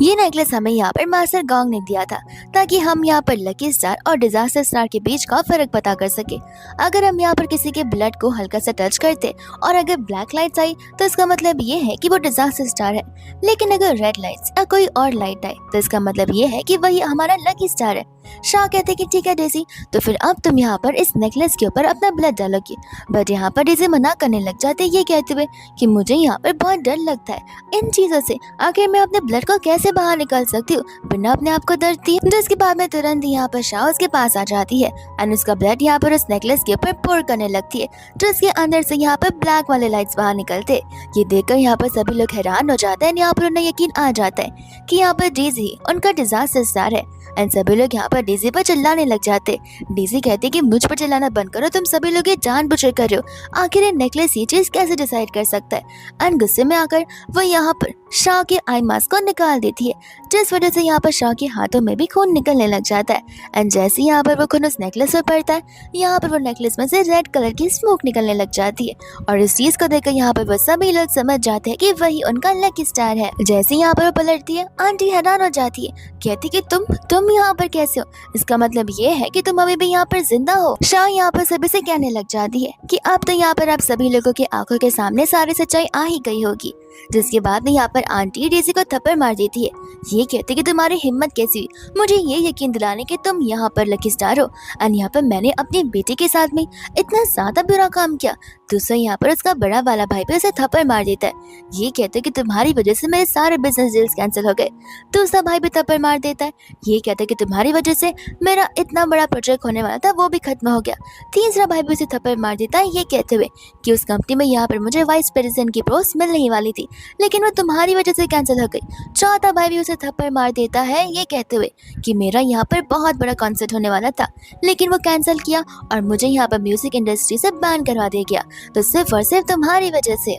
ये नेकलेस हमें यहाँ पर मास्टर गॉन्ग ने दिया था ताकि हम यहाँ पर लकी स्टार और डिजास्टर स्टार के बीच का फर्क पता कर सके। अगर हम यहाँ पर किसी के ब्लड को हल्का सा टच करते और अगर ब्लैक लाइट्स आई तो इसका मतलब ये है कि वो डिजास्टर स्टार है, लेकिन अगर रेड लाइट्स या कोई और लाइट आए तो इसका मतलब ये है कि वही हमारा लकी स्टार है। शाह कहते कि ठीक है डेजी, तो फिर अब तुम यहाँ पर इस नेकलेस के ऊपर अपना ब्लड डालोगी। बट यहाँ पर डेजी मना करने लग जाते ये कहते हुए कि मुझे यहाँ पर बहुत डर लगता है इन चीजों से, आखिर मैं अपने ब्लड को कैसे बाहर निकाल सकती हूँ बिना अपने आप को डरती है। जिसके बाद में तुरंत यहाँ पर शाह उसके पास आ जाती है एंड उसका ब्लड यहाँ पर उस नेकलेस के ऊपर पोर करने लगती है, जिसके अंदर से यहाँ पर ब्लैक वाले लाइट्स बाहर निकलते। ये देखकर यहाँ पर सभी लोग हैरान हो जाते हैं। यहाँ पर उन्हें यकीन आ जाता है कि यहाँ पर डेजी उनका डिजास्टर स्टार है एंड सभी लोग यहाँ पर डेजी पर चिल्लाने लग जाते। डेजी कहती कि मुझ पर चिल्लाना बंद करो, तुम सभी लोग ये जानबूझकर कर रहे हो, आखिर ये नेकलेस ये चीज कैसे डिसाइड कर सकता है। एंड गुस्से में आकर वो यहाँ पर शाह के आई मास्क को निकाल देती है, जिस वजह से यहाँ पर शाह के हाथों में भी खून निकलने लग जाता है। एंड जैसे यहाँ पर वो खून उस नेकलेस पर पड़ता है, यहाँ पर वो नेकलेस में से रेड कलर की स्मोक निकलने लग जाती है और इस चीज को देखकर यहाँ पर वो सभी लोग समझ जाते हैं कि वही उनका लकी स्टार है। जैसे यहाँ पर वो पलटती है, आंटी हैरान हो जाती है, कहती कि तुम यहाँ पर कैसे हो, इसका मतलब ये है कि तुम अभी भी यहाँ पर जिंदा हो। शाह यहाँ पर सभी से कहने लग जाती है कि अब तो यहाँ पर आप सभी लोगों की आंखों के सामने सारी सच्चाई आ ही गई होगी। जिसके बाद में यहाँ पर आंटी डेजी को थप्पड़ मार देती है, ये कहते कि तुम्हारी हिम्मत कैसी हुई मुझे ये यकीन दिलाने कि तुम यहाँ पर लकी स्टार हो एंड यहाँ पर मैंने अपनी बेटी के साथ में इतना ज्यादा बुरा काम किया। दूसरा यहाँ पर उसका बड़ा वाला भाई भी उसे थप्पड़ मार देता है, ये कहते कि तुम्हारी वजह से मेरे सारे बिजनेस डील्स कैंसिल हो गए। दूसरा भाई भी थप्पड़ मार देता है, ये कहते कि तुम्हारी वजह से मेरा इतना बड़ा प्रोजेक्ट होने वाला था वो भी खत्म हो गया। तीसरा भाई भी उसे थप्पड़ मार देता है, ये कहते हुए कि उस कंपनी में यहाँ पर मुझे वाइस प्रेसिडेंट की पोस्ट मिलने ही वाली थी लेकिन वो तुम्हारी वजह से कैंसिल हो गई। चौथा भाई भी उसे थप्पड़ मार देता है, ये कहते हुए कि मेरा यहाँ पर बहुत बड़ा कॉन्सर्ट होने वाला था लेकिन वो कैंसिल किया और मुझे यहाँ पर म्यूजिक इंडस्ट्री से बैन करवा दिया गया, तो सिर्फ और सिर्फ तुम्हारी वजह से।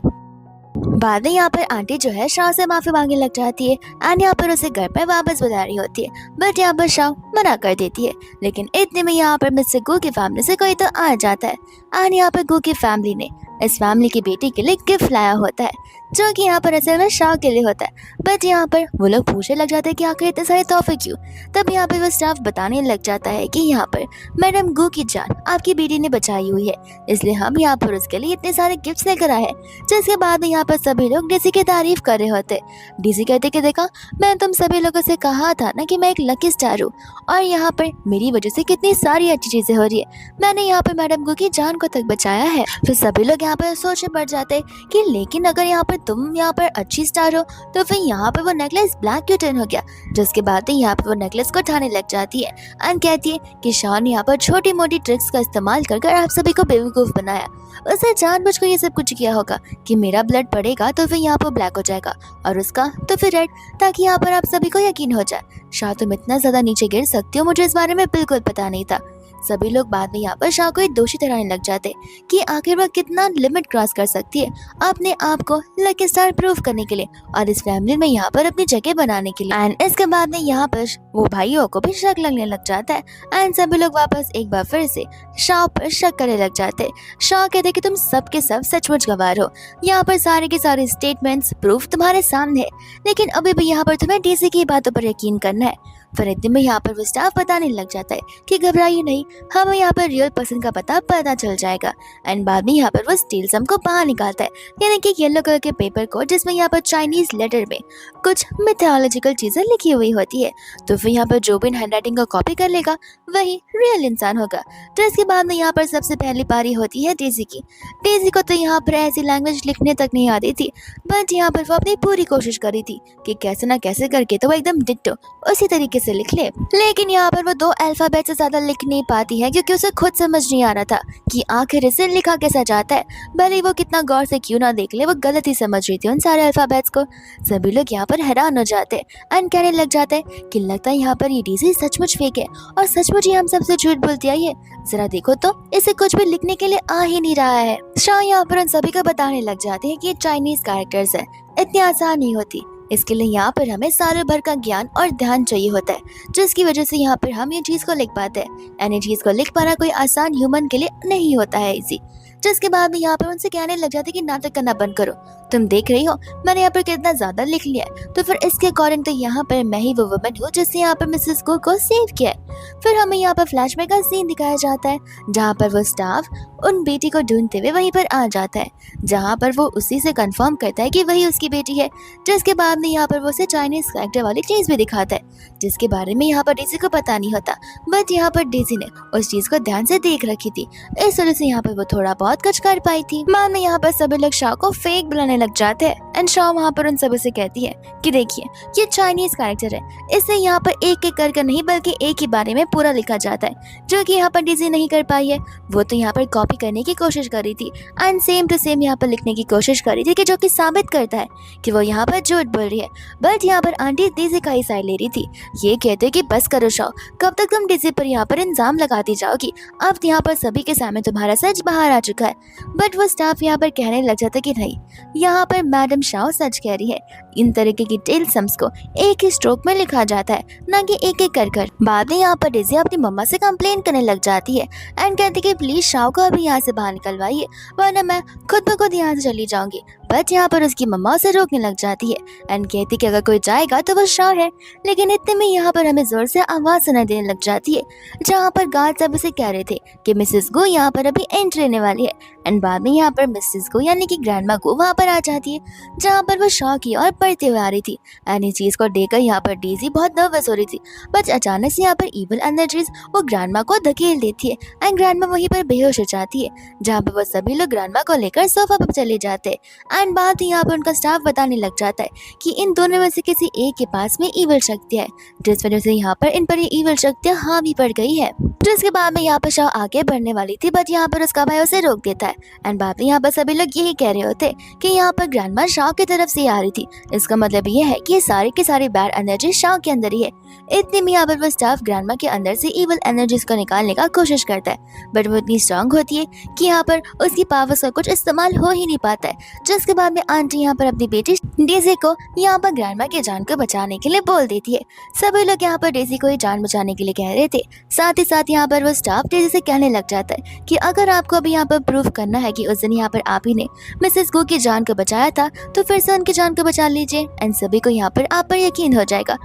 बाद में यहाँ पर आंटी जो है शाह से माफी मांगने लग जाती है एंड यहाँ पर उसे घर पर वापस बुला रही होती है, बट यहाँ पर शाह मना कर देती है। लेकिन इतने में यहाँ पर मिस्टर गू की फैमिली से कोई तो आ जाता है एंड यहाँ पर गू की फैमिली ने इस फैमिली की बेटी के लिए गिफ्ट लाया होता है जो कि यहाँ पर असल में शाह के लिए होता है। बट यहाँ पर वो लोग पूछने लग जाते हैं कि आखिर इतने सारे तोहफे क्यों। तब यहाँ पर वो स्टाफ बताने लग जाता है कि यहाँ पर मैडम गू की जान आपकी बेटी ने बचाई हुई है, इसलिए हम यहाँ पर उसके लिए इतने सारे गिफ्ट्स लेकर आए हैं। जिसके बाद यहाँ पर सभी लोग डीसी की तारीफ कर रहे होते। डीसी कहते कि देखा मैं तुम सभी लोगों से कहा था ना कि मैं एक लकी स्टार हूँ और यहाँ पर मेरी वजह से कितनी सारी अच्छी चीजें हो रही है, मैंने यहाँ पर मैडम गू की जान को तक बचाया है। फिर सभी लोग यहाँ पर सोचने पड़ जाते कि लेकिन अगर यहाँ पर तुम यहाँ पर अच्छी स्टार हो तो फिर यहाँ पर वो नेकलेस ब्लैक क्यों टर्न हो गया। जिसके बाद यहाँ पर वो नेकलेस को उठाने लग जाती है एंड कहती है कि शाह ने यहाँ पर छोटी मोटी ट्रिक्स का इस्तेमाल कर आप सभी को बेवकूफ बनाया, उसे जानबूझकर ये सब कुछ किया होगा कि मेरा ब्लड पड़ेगा तो फिर यहाँ पर ब्लैक हो जाएगा और उसका तो फिर रेड, ताकि यहाँ पर आप सभी को यकीन हो जाए। शाह तुम इतना ज्यादा नीचे गिर सकती हो, मुझे इस बारे में बिल्कुल पता नहीं था। सभी लोग बाद में यहाँ पर शाह को एक दोषी ठहराने लग जाते कि आखिर वह कितना लिमिट क्रॉस कर सकती है अपने आप को लकी स्टार प्रूव करने के लिए और इस फैमिली में यहाँ पर अपनी जगह बनाने के लिए। एंड इसके बाद में यहाँ पर वो भाइयों को भी शक लगने लग जाता है एंड सभी लोग वापस एक बार फिर से शाह पर शक करने लग जाते। शाह कहते कि तुम सब के सब सचमुच गवार हो, यहाँ पर सारे के सारे स्टेटमेंट्स प्रूफ तुम्हारे सामने है, लेकिन अभी भी यहाँ पर तुम्हें डीसी की बातों पर यकीन करना है। फिर इतने में यहाँ पर वो स्टाफ बताने लग जाता है कि घबराइए नहीं, हमें यहाँ पर रियल पर्सन का पता चल जाएगा। एंड बाद में यहाँ पर वो स्टील सम को बाहर निकालता है, यानी कि येलो कलर के पेपर को, जिसमें यहाँ पर चाइनीज लेटर में कुछ मिथोलॉजिकल चीजें लिखी हुई होती है। तो फिर यहाँ पर जो भी हैंडराइटिंग को कॉपी कर लेगा वही रियल इंसान होगा। तो इसके बाद में यहाँ पर सबसे पहली पारी होती है डेजी की। डेजी को तो यहाँ पर ऐसी लैंग्वेज लिखने तक नहीं आती थी, बट यहाँ पर वो अपनी पूरी कोशिश करी थी कि कैसे ना कैसे करके तो वो एकदम डिट्टो उसी तरीके से लिख ले। लेकिन यहाँ पर वो 2 अल्फाबेट से ज्यादा लिख नहीं पाती है, क्योंकि उसे खुद समझ नहीं आ रहा था कि आखिर इसे लिखा कैसा जाता है। भले वो कितना गौर से क्यों ना देख ले, वो गलत ही समझ रही थी उन सारे अल्फाबेट्स को। सभी लोग यहाँ पर हैरान हो जाते एंड कहने लग जाते हैं कि लगता है यहाँ पर ये डेजी सचमुच फेक है और सचमुच ही हम सबसे झूठ बोलती आई है। जरा देखो तो, इसे कुछ भी लिखने के लिए आ ही नहीं रहा है। शाह यहाँ पर उन सभी को बताने लग जाते हैं कि ये चाइनीज कैरेक्टर्स है, इतनी आसान नहीं होती। इसके लिए यहाँ पर हमें सालों भर का ज्ञान और ध्यान चाहिए होता है, जिसकी वजह से यहाँ पर हम ये चीज को लिख पाते हैं। एंड ये चीज को लिख पाना कोई आसान ह्यूमन के लिए नहीं होता है इजी। जिसके बाद में यहाँ पर उनसे कहने लग जाते कि नाटक करना बंद करो, तुम देख रही हो मैंने यहाँ पर कितना ज्यादा लिख लिया है। तो फिर इसके अकॉर्डिंग तो यहाँ पर मैं ही वो वुमन हूँ जिसने यहाँ पर मिसेस गो को सेव किया है। फिर हमें यहाँ पर फ्लैशबैक का सीन दिखाया जाता है, जहाँ पर वो स्टाफ उन बेटी को ढूंढते हुए वहीं पर आ जाता है, जहाँ पर वो उसी से कंफर्म करता है कि वही उसकी बेटी है। जिसके बाद में यहाँ पर वो उसे चाइनीज कैरेक्टर वाली चीज भी दिखाता है, जिसके बारे में यहाँ पर डेजी को पता नहीं होता, बट यहाँ पर डेजी ने उस चीज को ध्यान से देख रखी थी, इस वजह से यहाँ पर वो थोड़ा बहुत कुछ कर पाई थी। बाद में यहाँ पर सभी लोग शाह को फेक बुलाने लग जाते हैं एंड शाह वहाँ पर उन सभी से कहती है कि देखिए ये चाइनीज कैरेक्टर है, इसे यहाँ पर एक एक करके नहीं बल्कि एक ही बारे में पूरा लिखा जाता है, जो कि यहाँ पर डेजी नहीं कर पाई है। वो तो यहाँ पर कॉपी करने की कोशिश कर रही थी एंड सेम टू सेम यहाँ पर लिखने की कोशिश कर रही थी, कि जो कि साबित करता है कि वो यहाँ पर झूठ बोल रही है। बट यहाँ पर आंटी डेजी का ही साइड ले रही थी, ये कहते कि बस करो शाह, कब तक तुम डेजी पर यहाँ पर इल्जाम लगाती जाओगी, अब यहाँ पर सभी के सामने तुम्हारा सच बाहर आ चुका है। बट वो स्टाफ यहाँ पर कहने लग जाता कि नहीं, यहाँ पर मैडम शाह सच कह रही है, इन तरीके की टेल सम्स को एक ही स्ट्रोक में लिखा जाता है, ना कि एक एक कर कर। बाद में यहाँ पर डेजी अपनी मम्मा से कंप्लेन करने लग जाती है एंड कहती कि प्लीज शाह को अभी यहाँ से बाहर निकलवाइए, वरना मैं खुद ब खुद यहाँ से चली जाऊंगी। बट यहाँ पर उसकी मम्मा उसे रोकने लग जाती है एंड कहती कि अगर कोई जाएगा तो वो शाह है। लेकिन इतने में यहाँ पर हमें जोर से आवाज सुनाई देने लग जाती है, जहाँ पर गार्ड सब उसे कह रहे थे कि मिसेस गो यहाँ पर अभी एंट्री लेने वाली है। एंड बाद में यहाँ पर मिसेस गो यानी कि ग्रैंडमा गो वहाँ पर आ जाती है, जहाँ पर वो शाह की ओर बढ़ते हुए आ रही थी। एंड इस चीज को देखकर यहाँ पर डेजी बहुत नर्वस हो रही थी, बट अचानक से यहाँ पर इविल एनर्जीज वो ग्रैंडमा को धकेल देती है एंड ग्रैंडमा वहीं पर बेहोश हो जाती है, जहाँ पर वो सभी लोग ग्रैंडमा को लेकर सोफा पर चले जाते हैं। एंड बाद यहाँ पर उनका स्टाफ बताने लग जाता है कि इन दोनों में से किसी एक के पास में ईविल शक्ति है, जिस वजह से यहाँ पर इन पर ये ईविल शक्तियाँ हावी पड़ गई है। जिसके बाद में यहाँ पर शाह आगे बढ़ने वाली थी, बट यहाँ पर उसका भाई उसे रोक देता है। एंड बाद में यहाँ पर सभी लोग यही कह रहे होते कि यहाँ पर ग्रैंडमा शाह की तरफ से आ रही थी, इसका मतलब ये है कि ये सारी की सारी बैड एनर्जी शाह के अंदर ही है। इतने में यहाँ पर वो स्टाफ ग्रैंडमा के अंदर से इविल एनर्जीज को निकालने का कोशिश करता है, बट वो इतनी स्ट्रांग होती है कि यहाँ पर उसकी पावर्स का कुछ इस्तेमाल हो ही नहीं पाता है। जिसके बाद में आंटी यहाँ पर अपनी बेटी डेजी को यहाँ पर ग्रैंडमा की जान को बचाने के लिए बोल देती है। सभी लोग यहाँ पर डेजी को ही जान बचाने के लिए कह रहे थे। साथ ही साथ यहाँ पर वो स्टाफ डेजी से कहने लग जाता है कि अगर आपको अभी यहाँ पर प्रूफ करना है कि उस दिन यहाँ पर आप ही ने मिसेस गो की जान को बचाया था, तो फिर से उनकी जान को बचा लीजिए एंड सभी को यहाँ पर आप पर यकीन हो जाएगा।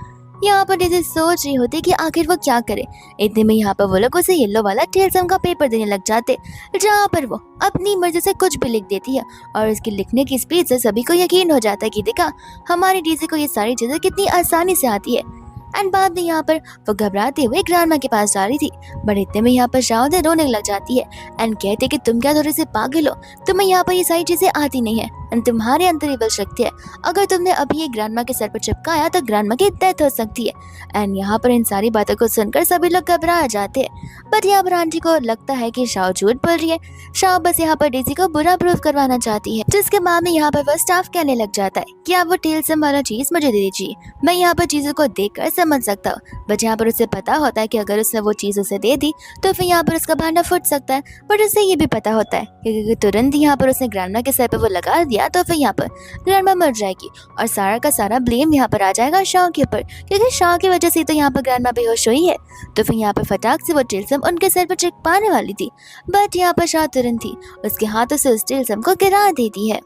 यहाँ पर डेजी सोच रही होती कि आखिर वो क्या करे। इतने में यहाँ पर वो लोग उसे येलो वाला टेलसम का पेपर देने लग जाते, जहाँ पर वो अपनी मर्जी से कुछ भी लिख देती है और इसकी लिखने की स्पीड से सभी को यकीन हो जाता है कि देखा हमारी डेजी को ये सारी चीजें कितनी आसानी से आती है। एंड बाद में यहाँ पर वो घबराते हुए ग्रैंडमा के पास जा रही थी, बट इतने में यहाँ पर शाह रोने लग जाती है एंड कहते कि तुम क्या थोड़ी सी पागल हो, तुम्हें यहाँ पर ये सारी चीजें आती नहीं है एंड तुम्हारे अंदर इविल शक्ति है, अगर तुमने अभी ये ग्रैंडमा के सर पर चिपकाया तो ग्रैंडमा की डेथ हो सकती है। एंड यहाँ पर इन सारी बातों को सुनकर सभी लोग घबरा जाते हैं, बट यहाँ पर आंटी को लगता है कि शाह झूठ बोल रही है। शाह बस यहाँ पर डेजी को बुरा प्रूफ करवाना चाहती है। जिसके बाद में यहाँ पर वो स्टाफ कहने लग जाता है कि आप वो टेलसम वाला चीज मुझे दे दीजिए, मैं यहाँ पर चीजों को देख कर समझ सकता हूँ। बट यहाँ पर उसे पता होता है कि अगर उसने वो चीज उसे दे दी तो फिर यहाँ पर उसका भांडा फूट सकता है, बट उसे ये भी पता होता है कि तुरंत यहाँ पर उसने ग्रैंडमा के सर पर वो लगा दिया तो फिर यहाँ पर ग्रैंडमा मर जाएगी और सारा का सारा ब्लेम यहाँ पर आ जाएगा शाह के ऊपर, क्योंकि शाह की वजह से तो यहाँ पर ग्रैंडमा बेहोश हुई है। तो फिर यहाँ पर फटाक से वो टेलसम उनके सर पर चिपकाने वाली थी, बट यहाँ पर शाह तुरंत ही उसके हाथों से उस टेलसम को गिरा देती है।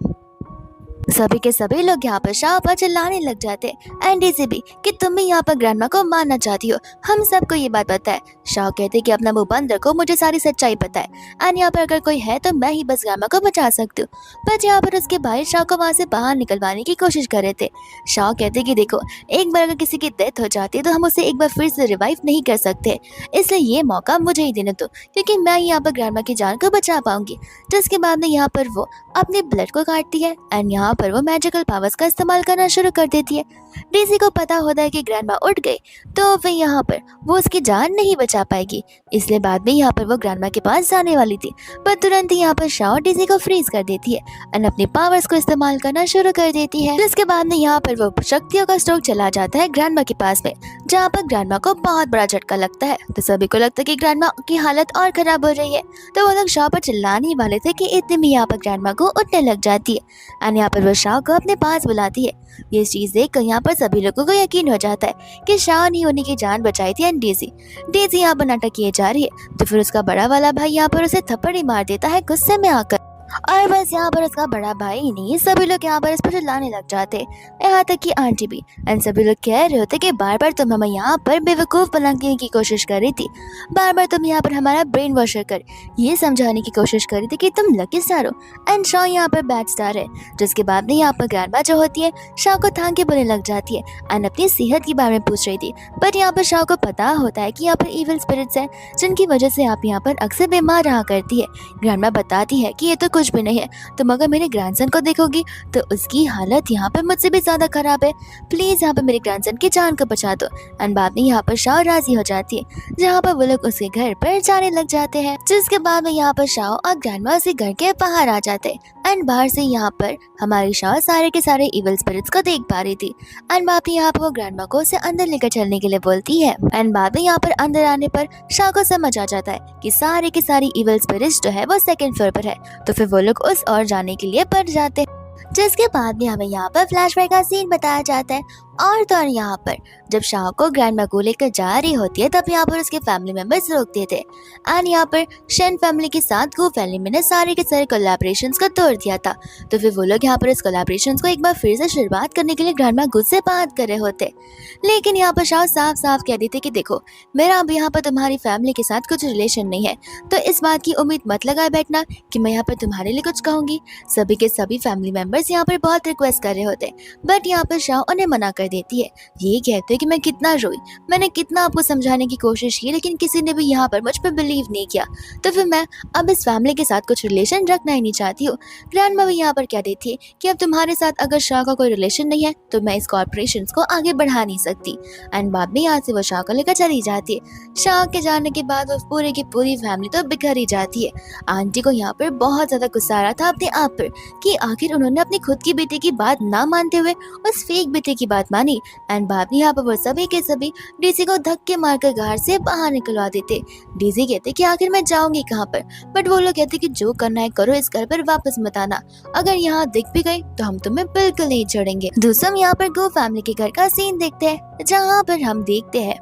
सभी के सभी लोग यहाँ पर शाह पर चिल्लाने लग जाते हैं एंड डेज़ी भी कि तुम भी यहाँ पर ग्रैंडमा को मारना चाहती हो, हम सबको ये बात पता है। शाह कहते कि अपना मुंह बंद रखो, मुझे सारी सच्चाई पता है एंड यहाँ पर अगर कोई है तो मैं ही बस ग्रैंडमा को बचा सकती हूँ। बट यहाँ पर उसके भाई शाह को वहाँ से बाहर निकलवाने की कोशिश कर रहे थे। शाह कहते कि देखो, एक बार अगर किसी की डेथ हो जाती है तो हम उसे एक बार फिर से रिवाइव नहीं कर सकते, इसलिए ये मौका मुझे ही देने दो, क्योंकि मैं यहाँ पर ग्रैंडमा की जान को बचा पाऊंगी। जिसके बाद में यहाँ पर वो अपने ब्लड को काटती है एंड यहाँ पर वो मैजिकल पावर्स का इस्तेमाल करना शुरू कर देती है। डेज़ी को पता होता है कि ग्रैंडमा उठ गई तो फिर यहाँ पर वो उसकी जान नहीं बचा पाएगी, इसलिए बाद में यहाँ पर वो ग्रैंडमा के पास जाने वाली थी, पर तुरंत ही यहाँ पर शाओ डेज़ी को फ्रीज कर देती है एंड अपने पावर्स को इस्तेमाल करना शुरू कर देती है। जिसके बाद में यहाँ पर वो शक्तियों का स्ट्रोक चला जाता है ग्रैंडमा के पास में, जहाँ पर ग्रैंडमा को बहुत बड़ा झटका लगता है। तो सभी को लगता है कि ग्रैंडमा की हालत और खराब हो रही है, तो वो लोग शाओ पर चिल्लाने ही वाले थे कि इतने में यहाँ पर ग्रैंडमा को उठने लग जाती है एंड यहाँ पर वो शाओ को अपने पास बुलाती है। ये चीज देखकर यहाँ पर सभी लोगों को यकीन हो जाता है कि शाह ने उन्हीं की जान बचाई थी एंड डेज़ी यहाँ पर नाटक किए जा रही है। तो फिर उसका बड़ा वाला भाई यहाँ पर उसे थप्पड़ ही मार देता है गुस्से में आकर, और बस यहाँ पर उसका बड़ा भाई ही नहीं, सभी लोग यहाँ पर इस पर चिल्लाने लग जाते, यहाँ तक कि आंटी भी। एंड सभी लोग कह रहे होते कि बार बार तुम हमें यहाँ पर बेवकूफ़ बनाने की कोशिश कर रही थी, बार बार तुम यहाँ पर हमारा ब्रेन वॉशर कर ये समझाने की कोशिश कर रही थी कि तुम लकी स्टार हो एंड शाह यहाँ पर बैड स्टार है। जिसके बाद में यहाँ पर ग्रैंडमा जो होती है शाह को थाम के बोलने लग जाती है एंड अपनी सेहत के बारे में पूछ रही थी, बट यहाँ पर शाह को पता होता है कि यहाँ पर इविल स्पिरिट्स हैं जिनकी वजह से आप यहाँ पर अक्सर बीमार रहा करती है। ग्रैंडमा बताती है कि ये तो कुछ भी नहीं है, तुम अगर मेरे ग्रैंडसन को देखोगी तो उसकी हालत यहाँ पर मुझसे भी ज्यादा खराब है, प्लीज यहाँ पर मेरे ग्रैंडसन की जान को बचा दो। एंड बाद में यहाँ पर शाह राजी हो जाती है, जहाँ पर वो लोग उसके घर पर जाने लग जाते हैं। जिसके बाद में यहाँ पर शाह और ग्रैंडमा उसी घर के बाहर आ जाते हैं एंड बाहर से यहाँ पर हमारी शाह सारे के सारे इविल स्पिरिट्स को देख पा रही थी एंड बाद में यहाँ पर वो ग्रैंडमा को उसे अंदर लेकर चलने के लिए बोलती है एंड बाद में यहाँ पर अंदर आने पर शाह को समझ आ जाता है कि सारे के सारी इविल स्पिरिट्स जो है वो सेकंड फ्लोर पर है, तो फिर वो लोग उस और जाने के लिए बढ़ जाते हैं। जिसके बाद में हमें यहाँ पर फ्लैशबैक का सीन बताया जाता है और तो और यहाँ पर जब शाह को ग्रैंडमा को लेकर जा रही होती है तब यहाँ पर उसके फैमिली मेंबर्स रोकते थे एंड यहाँ पर शेन फैमिली के साथ गो फैमिली ने सारे के सारे कोलैबोरेशंस को तोड़ दिया था। तो फिर वो लोग यहाँ पर इस कोलैबोरेशंस को एक बार फिर से शुरुआत करने के लिए ग्रैंडमा गुड से बात कर रहे होते, लेकिन यहाँ पर शाह साफ साफ कह देते कि देखो, मेरा अब यहाँ पर तुम्हारी फैमिली के साथ कुछ रिलेशन नहीं है, तो इस बात की उम्मीद मत लगाए बैठना कि मैं यहाँ पर तुम्हारे लिए कुछ कहूँगी। सभी के सभी फैमिली मेंबर्स यहाँ पर बहुत रिक्वेस्ट कर रहे होते, बट यहाँ पर शाह उन्हें मना कर देती है। ये कहते हैं कि मैं कितना रोई, मैंने कितना आपको समझाने की कोशिश की, लेकिन किसी ने भी यहाँ पर मुझ पर बिलीव नहीं किया, तो फिर मैं अब इस फैमिली के साथ कुछ रिलेशन रखना ही नहीं चाहती हूँ। ग्रैंडमा भी यहाँ पर कह देती है कि अब तुम्हारे साथ अगर शाह का कोई रिलेशन नहीं है तो मैं इस कॉर्पोरेशन को आगे बढ़ा नहीं सकती। एंड बाद में यहाँ से वो शाह को लेकर चली जाती है। शाह के जाने के बाद वो पूरी की पूरी फैमिली तो बिखर ही जाती है। आंटी को यहाँ पर बहुत ज्यादा गुस्सा आ रहा था अपने आप पर कि आखिर उन्होंने अपनी खुद की बेटी की बात ना मानते हुए उस फेक बेटे की बात मानी। एंड बाद में यहाँ पर वो सभी के सभी डेज़ी को धक्के मारकर घर से बाहर निकलवा देते। डेज़ी कहते कि आखिर मैं जाऊंगी कहाँ पर, बट वो लोग कहते कि जो करना है करो, इस घर पर वापस मत आना, अगर यहाँ दिख भी गई तो हम तुम्हें बिल्कुल नहीं छोड़ेंगे। दूसरा यहाँ पर गो फैमिली के घर का सीन देखते हैं, जहाँ पर हम देखते हैं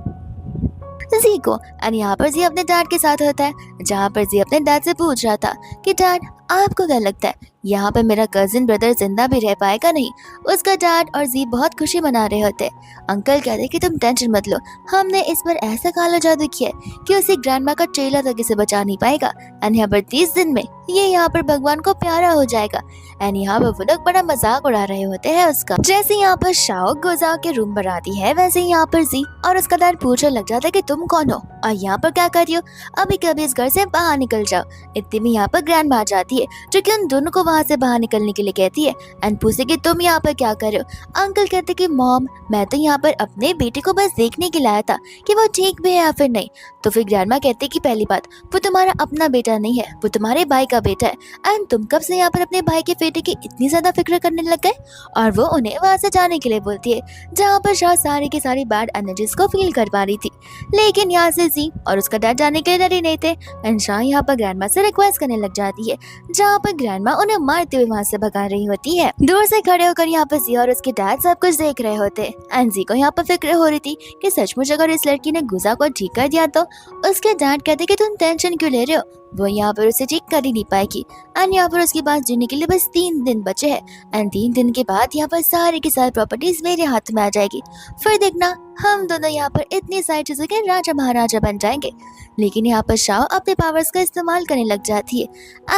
जी को एंड यहाँ पर जी अपने डैड के साथ होता है, जहाँ पर जी अपने डैड से पूछ रहा था कि डैड आपको क्या लगता है यहाँ पर मेरा कजिन ब्रदर जिंदा भी रह पाएगा नहीं। उसका डैड और जी बहुत खुशी मना रहे होते। अंकल कहते कि तुम टेंशन मत लो, हमने इस पर ऐसा काला जादू किया है कि उसे ग्रैंडमा का चेला तक इसे बचा नहीं पाएगा एंड यहाँ पर 30 दिन में ये यहाँ पर भगवान को प्यारा हो जाएगा। एंड यहाँ पर वो लोग बड़ा मजाक उड़ा रहे होते हैं उसका। जैसे यहाँ पर शाओ गुजा के रूम पर आती है, वैसे यहाँ पर जी और उसका डैड पूछने लग जाता है कि तुम कौन हो और यहाँ पर क्या कर रही हो, अभी कभी इस घर से बाहर निकल जाओ। इतने में यहाँ पर ग्रैंडमा आ जाती है जो कि उन दोनों को वहाँ से बाहर निकलने के लिए कहती है एंड पूछते कि तुम यहाँ पर क्या कर रहे हो। अंकल कहते कि मॉम मैं तो यहाँ पर अपने बेटे को बस देखने के लाया था कि वो ठीक भी है या फिर नहीं। तो फिर ग्रैंडमा कहते कि पहली बात वो तुम्हारा अपना बेटा नहीं है, वो तुम्हारे भाई का बेटा है एंड तुम कब से यहाँ पर अपने भाई के बेटे की इतनी ज्यादा फिक्र करने लग गए। और वो उन्हें वहाँ से जाने के लिए बोलती है, जहाँ पर शाह सारी की सारी बैड एनर्जीज को फील कर पा रही थी, लेकिन यहाँ से जी और उसका डैड जाने के लिए रेडी नहीं थे एंड शाह यहाँ पर ग्रैंडमा से रिक्वेस्ट करने लग जाती है, जहाँ पर ग्रैंडमा उन्हें मारते हुए वहाँ से भगा रही होती है। दूर से खड़े होकर यहाँ पर जिया और उसके डैड सब कुछ देख रहे होते हैं। एंड जी को यहाँ पर फिक्र हो रही थी कि सचमुच अगर इस लड़की ने गुजा को ठीक कर दिया तो उसके डैड कहते कि तुम टेंशन क्यों ले रहे हो, वो यहाँ पर उसे ठीक कर ही नहीं पाएगी। एंड यहाँ पर उसके पास जीने के लिए बस 3 दिन बचे हैं। एंड 3 दिन के बाद यहाँ पर सारी की सारी प्रॉपर्टीज मेरे हाथ में आ जाएगी। फिर देखना हम दोनों यहाँ पर इतनी सारी चीजों के राजा महाराजा बन जाएंगे। लेकिन यहाँ पर शाओ अपने पावर्स का इस्तेमाल करने लग जाती है।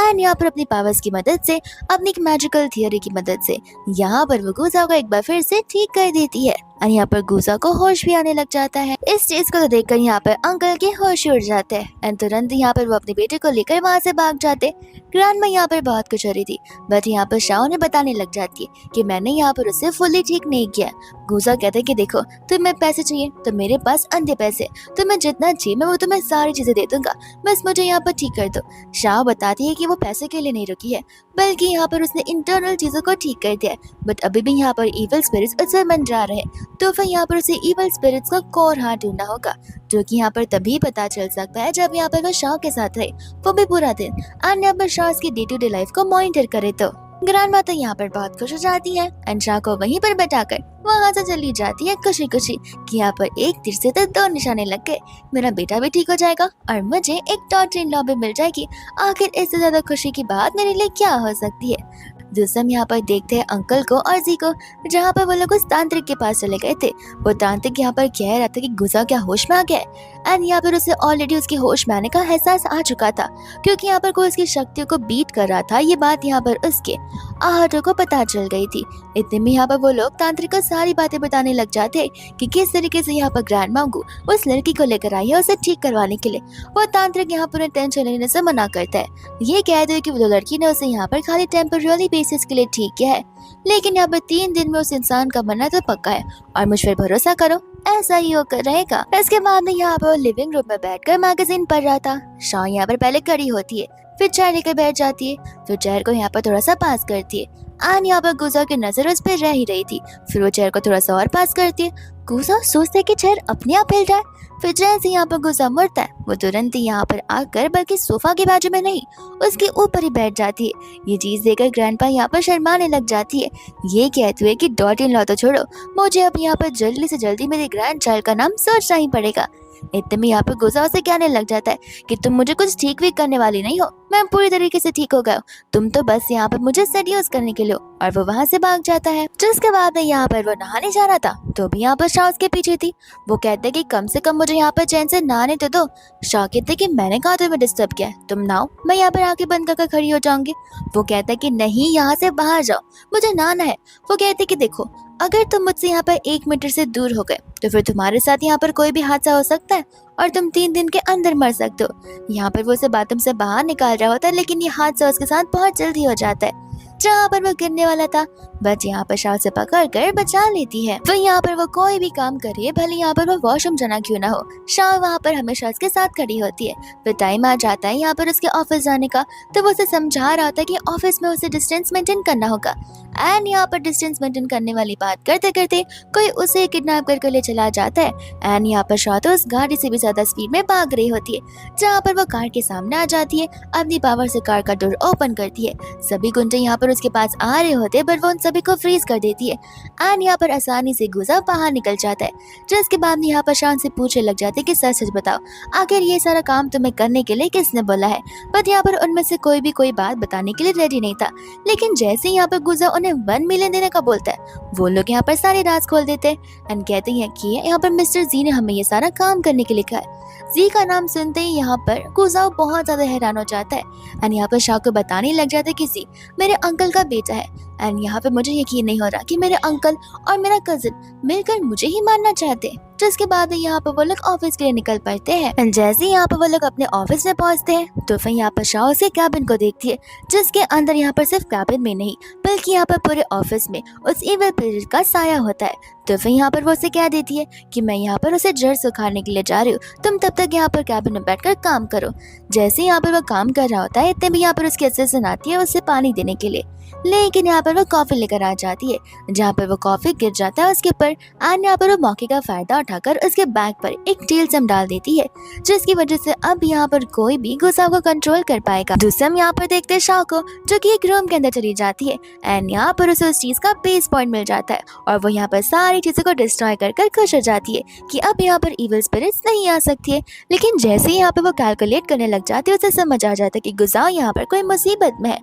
एंड यहाँ पर अपनी पावर्स की मदद से, अपनी एक मैजिकल थियरी की मदद से यहाँ पर वो गुजा को एक बार फिर से ठीक कर देती है। और यहाँ पर गुजा को होश भी आने लग जाता है। इस चीज को तो देखकर यहाँ पर अंकल के होश उड़ जाते हैं। एंड तुरंत यहाँ पर वो अपने बेटे को लेकर वहाँ से भाग जाते। ग्रैंडमा यहाँ पर बहुत कुछ हो रही थी, बट यहाँ पर शाओ ने बताने लग जाती है कि मैंने यहाँ पर उसे फुली ठीक नहीं किया। गुजा कहते कि देखो तुम्हें पैसे चाहिए तो मेरे पास अंधे पैसे, तुम्हें जितना चाहिए मैं वो तुम्हें सारी चीजें दे दूंगा, बस मुझे यहाँ पर ठीक कर दो। शाओ बताती है कि वो पैसे के लिए नहीं रुकी है, बल्कि यहाँ पर उसने इंटरनल चीजों को ठीक कर दिया है। बट अभी भी यहाँ पर इविल स्पिरिट्स उससे मंडरा रहे, तो फिर यहाँ पर उसे इविल स्पिरिट्स का कोर हाथ ढूंढना होगा, जो कि यहाँ पर तभी पता चल सकता है जब यहाँ पर वो शाओ के साथ रहे, वो भी पूरा दिन। एंड यहाँ पर शाओ की डे टू डे लाइफ को मॉनिटर करे। तो ग्रैंडमा तो यहाँ पर बहुत खुश हो जाती है। एंड शाओ को वहीं पर बैठाकर वहाँ से चली जाती है खुशी खुशी कि यहाँ पर एक तीर से तो 2 निशाने लग गए, मेरा बेटा भी ठीक हो जाएगा और मुझे एक डॉटर इन लॉ भी मिल जाएगी। आखिर इससे ज्यादा खुशी की बात मेरे लिए क्या हो सकती है। दूसरा हम यहाँ पर देखते हैं अंकल को और जी को, जहाँ पर वो लोग उस तांत्रिक के पास चले गए थे। वो तांत्रिक यहाँ पर कह रहा था कि गुजा क्या होश में आ गया है। एंड यहाँ पर उसे ऑलरेडी उसके होश में आने का एहसास आ चुका था, क्योंकि यहाँ पर कोई उसकी शक्तियों को बीट कर रहा था। ये बात यहाँ पर उसके आहटों को पता चल गई थी। इतने में यहाँ पर वो लोग तांत्रिक को सारी बातें बताने लग जाते कि किस तरीके से यहाँ पर ग्रैंडमा उस लड़की को लेकर आई है उसे ठीक करवाने के लिए। वो तांत्रिक यहाँ पर टेंशन लेने से मना करता है, ये कहते हैं कि वो लड़की ने उसे यहाँ पर खाली टेम्पररी बेसिस के लिए ठीक किया है, लेकिन यहाँ पर 3 दिन में उस इंसान का मरना तो पक्का है और मुझ पर भरोसा करो ऐसा ही होकर रहेगा। इसके बाद में यहाँ पर लिविंग रूम में बैठकर मैगजीन पढ़ रहा था। शाओ यहाँ पर पहले खड़ी होती है, फिर चेयर लेकर बैठ जाती है, फिर चेयर को यहाँ पर थोड़ा सा पास करती है। एंड यहाँ पर गुजा की नजर उस पर रह ही रही थी, फिर वो चेयर को थोड़ा सा और पास करती है। गुजा सोचते कि चेयर अपने आप हिल जाए, फिर जैसे यहाँ पर गुजा मुड़ता है वो तुरंत ही यहाँ पर आकर, बल्कि सोफा के बाजू में नहीं उसके ऊपर ही बैठ जाती है। ये चीज देखकर ग्रैंडपा यहाँ पर शर्माने लग जाती है, ये कहते हुए कि डॉटर इन लॉ तो छोड़ो, मुझे अब यहाँ पर जल्दी से जल्दी मेरे ग्रैंड चाइल्ड का नाम सोचना ही पड़ेगा। इतने में यहाँ पे गुजा उसे कहने लग जाता है कि तुम मुझे कुछ ठीक भी करने वाली नहीं हो, मैं पूरी तरीके से ठीक हो गया हूँ, तुम तो बस यहाँ पर मुझे सेड्यूस करने के लिए हो। और वो वहाँ से भाग जाता है। जिसके बाद यहाँ पर वो नहाने जा रहा था तो भी यहाँ पर शाओ उसके पीछे थी। वो कहते कि कम से कम मुझे यहाँ पर चैन से नहाने तो दो। शाओ कहते कि मैंने कहा तुम्हें डिस्टर्ब किया है, तुम नहाओ, मैं यहाँ पर आके बंद कर खड़ी हो जाऊंगी। वो कहता है कि नहीं, यहाँ से बाहर जाओ, मुझे नहाना है। वो कहते कि देखो, अगर तुम मुझसे यहाँ पर 1 मीटर से दूर हो गए तो फिर तुम्हारे साथ यहाँ पर कोई भी हादसा हो सकता है और तुम 3 दिन के अंदर मर सकते हो। यहाँ पर वो उसे बाथरूम से बाहर निकाल रहा होता है, लेकिन ये हादसा उसके साथ बहुत जल्दी हो जाता है। जहाँ पर वो गिरने वाला था बट यहाँ पर शाओ से पकड़ कर बचा लेती है। फिर यहाँ पर वो कोई भी काम करे, भले यहाँ पर वो वॉशरूम जाना क्यों ना हो, शाओ वहाँ पर हमेशा उसके साथ खड़ी होती है। फिर टाइम आ जाता है यहाँ पर उसके ऑफिस जाने का, तो वो उसे समझा रहा होता है कि ऑफिस में उसे डिस्टेंस मेंटेन करना होगा। एंड यहाँ पर डिस्टेंस मेंटेन करने वाली बात करते करते कोई उसे किडनैप करके ले चला जाता है। एंड यहाँ पर शाओ तो उस गाड़ी से भी ज्यादा स्पीड में भाग रही होती है, जहाँ पर वो कार के सामने आ जाती है, अपनी पावर से कार का डोर ओपन करती है। सभी गुंडे यहाँ पर उसके पास आ रहे होते हैं, बट वो उन सभी को फ्रीज कर देती है। एंड यहाँ पर आसानी से गुजा बाहर निकल जाता है। जिसके बाद यहाँ पर शान से पूछने लग जाते कि सच सच बताओ, आखिर ये सारा काम तुम्हें करने के लिए किसने बोला है। बट यहाँ पर उनमें से कोई भी कोई बात बताने के लिए रेडी नहीं था। लेकिन जैसे यहाँ पर गुजा उन्हें 1 मिलियन देने का बोलता है, वो लोग यहाँ पर सारे राज खोल देते हैं एंड कहते हैं कि यहाँ पर मिस्टर जी ने हमें ये सारा काम करने के लिए कहा है। जी का नाम सुनते ही यहाँ पर गुजाओ बहुत ज्यादा हैरान हो जाता है एंड यहाँ पर शाह को बताने लग जाता है कि जी मेरे अंकल का बेटा है। एंड यहाँ पे मुझे यकीन नहीं हो रहा कि मेरे अंकल और मेरा कजिन मिलकर मुझे ही मारना चाहते हैं। जिसके बाद यहाँ पर वो लोग ऑफिस के लिए निकल पड़ते हैं। एंड जैसे ही यहाँ पर वो लोग अपने ऑफिस में पहुंचते हैं तो फिर यहाँ पर शाह उसके कैबिन को देखती है, जिसके अंदर यहाँ पर सिर्फ कैबिन में नहीं बल्कि यहाँ पर पूरे ऑफिस में उस इविल पीरियड का साया होता है। तो फिर यहाँ पर वो उसे कह देती है कि मैं यहाँ पर उसे जड़ सुखाने के लिए जा रही हूँ, तुम तब तक यहाँ पर कैबिन में बैठकर काम करो। जैसे यहाँ पर वो काम कर रहा होता है इतने भी यहाँ पर उसकी असिस्टेंट आती है उसे पानी देने के लिए। लेकिन यहाँ पर वो कॉफी लेकर आ जाती है, जहाँ पर वो कॉफी गिर जाता है उसके ऊपर। एंड यहाँ पर वो मौके का फायदा उठाकर उसके बैग पर एक टेल्सम डाल देती है, जिसकी वजह से अब यहाँ पर कोई भी गुस्सा को कंट्रोल कर पाएगा। दूसरा हम यहाँ पर देखते हैं शाह को, जो कि एक रूम के अंदर चली जाती है एंड यहाँ पर उसे उस चीज का बेस पॉइंट मिल जाता है और वो यहाँ पर सारी चीजों को डिस्ट्रॉय कर कर खुश हो जाती है कि अब यहाँ पर इविल स्पिरिट्स नहीं आ सकती है। लेकिन जैसे ही यहाँ पर वो कैलकुलेट करने लग जाती है, उसे समझ आ जाता है कि गुजाओ यहाँ पर कोई मुसीबत में है।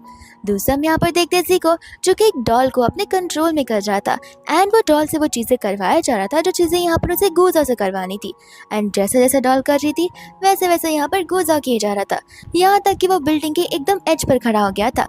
दूसरा हम यहाँ पर देखते हैं ज़ी को, जो कि एक डॉल को अपने कंट्रोल में कर रहा था एंड वो डॉल से वो चीज़ें करवाया जा रहा था जो चीज़ें यहाँ पर उसे गुजा से करवानी थी। एंड जैसे जैसे डॉल कर रही थी वैसे वैसे यहाँ पर गुजा किया जा रहा था, यहाँ तक कि वो बिल्डिंग के एकदम एज पर खड़ा हो गया था।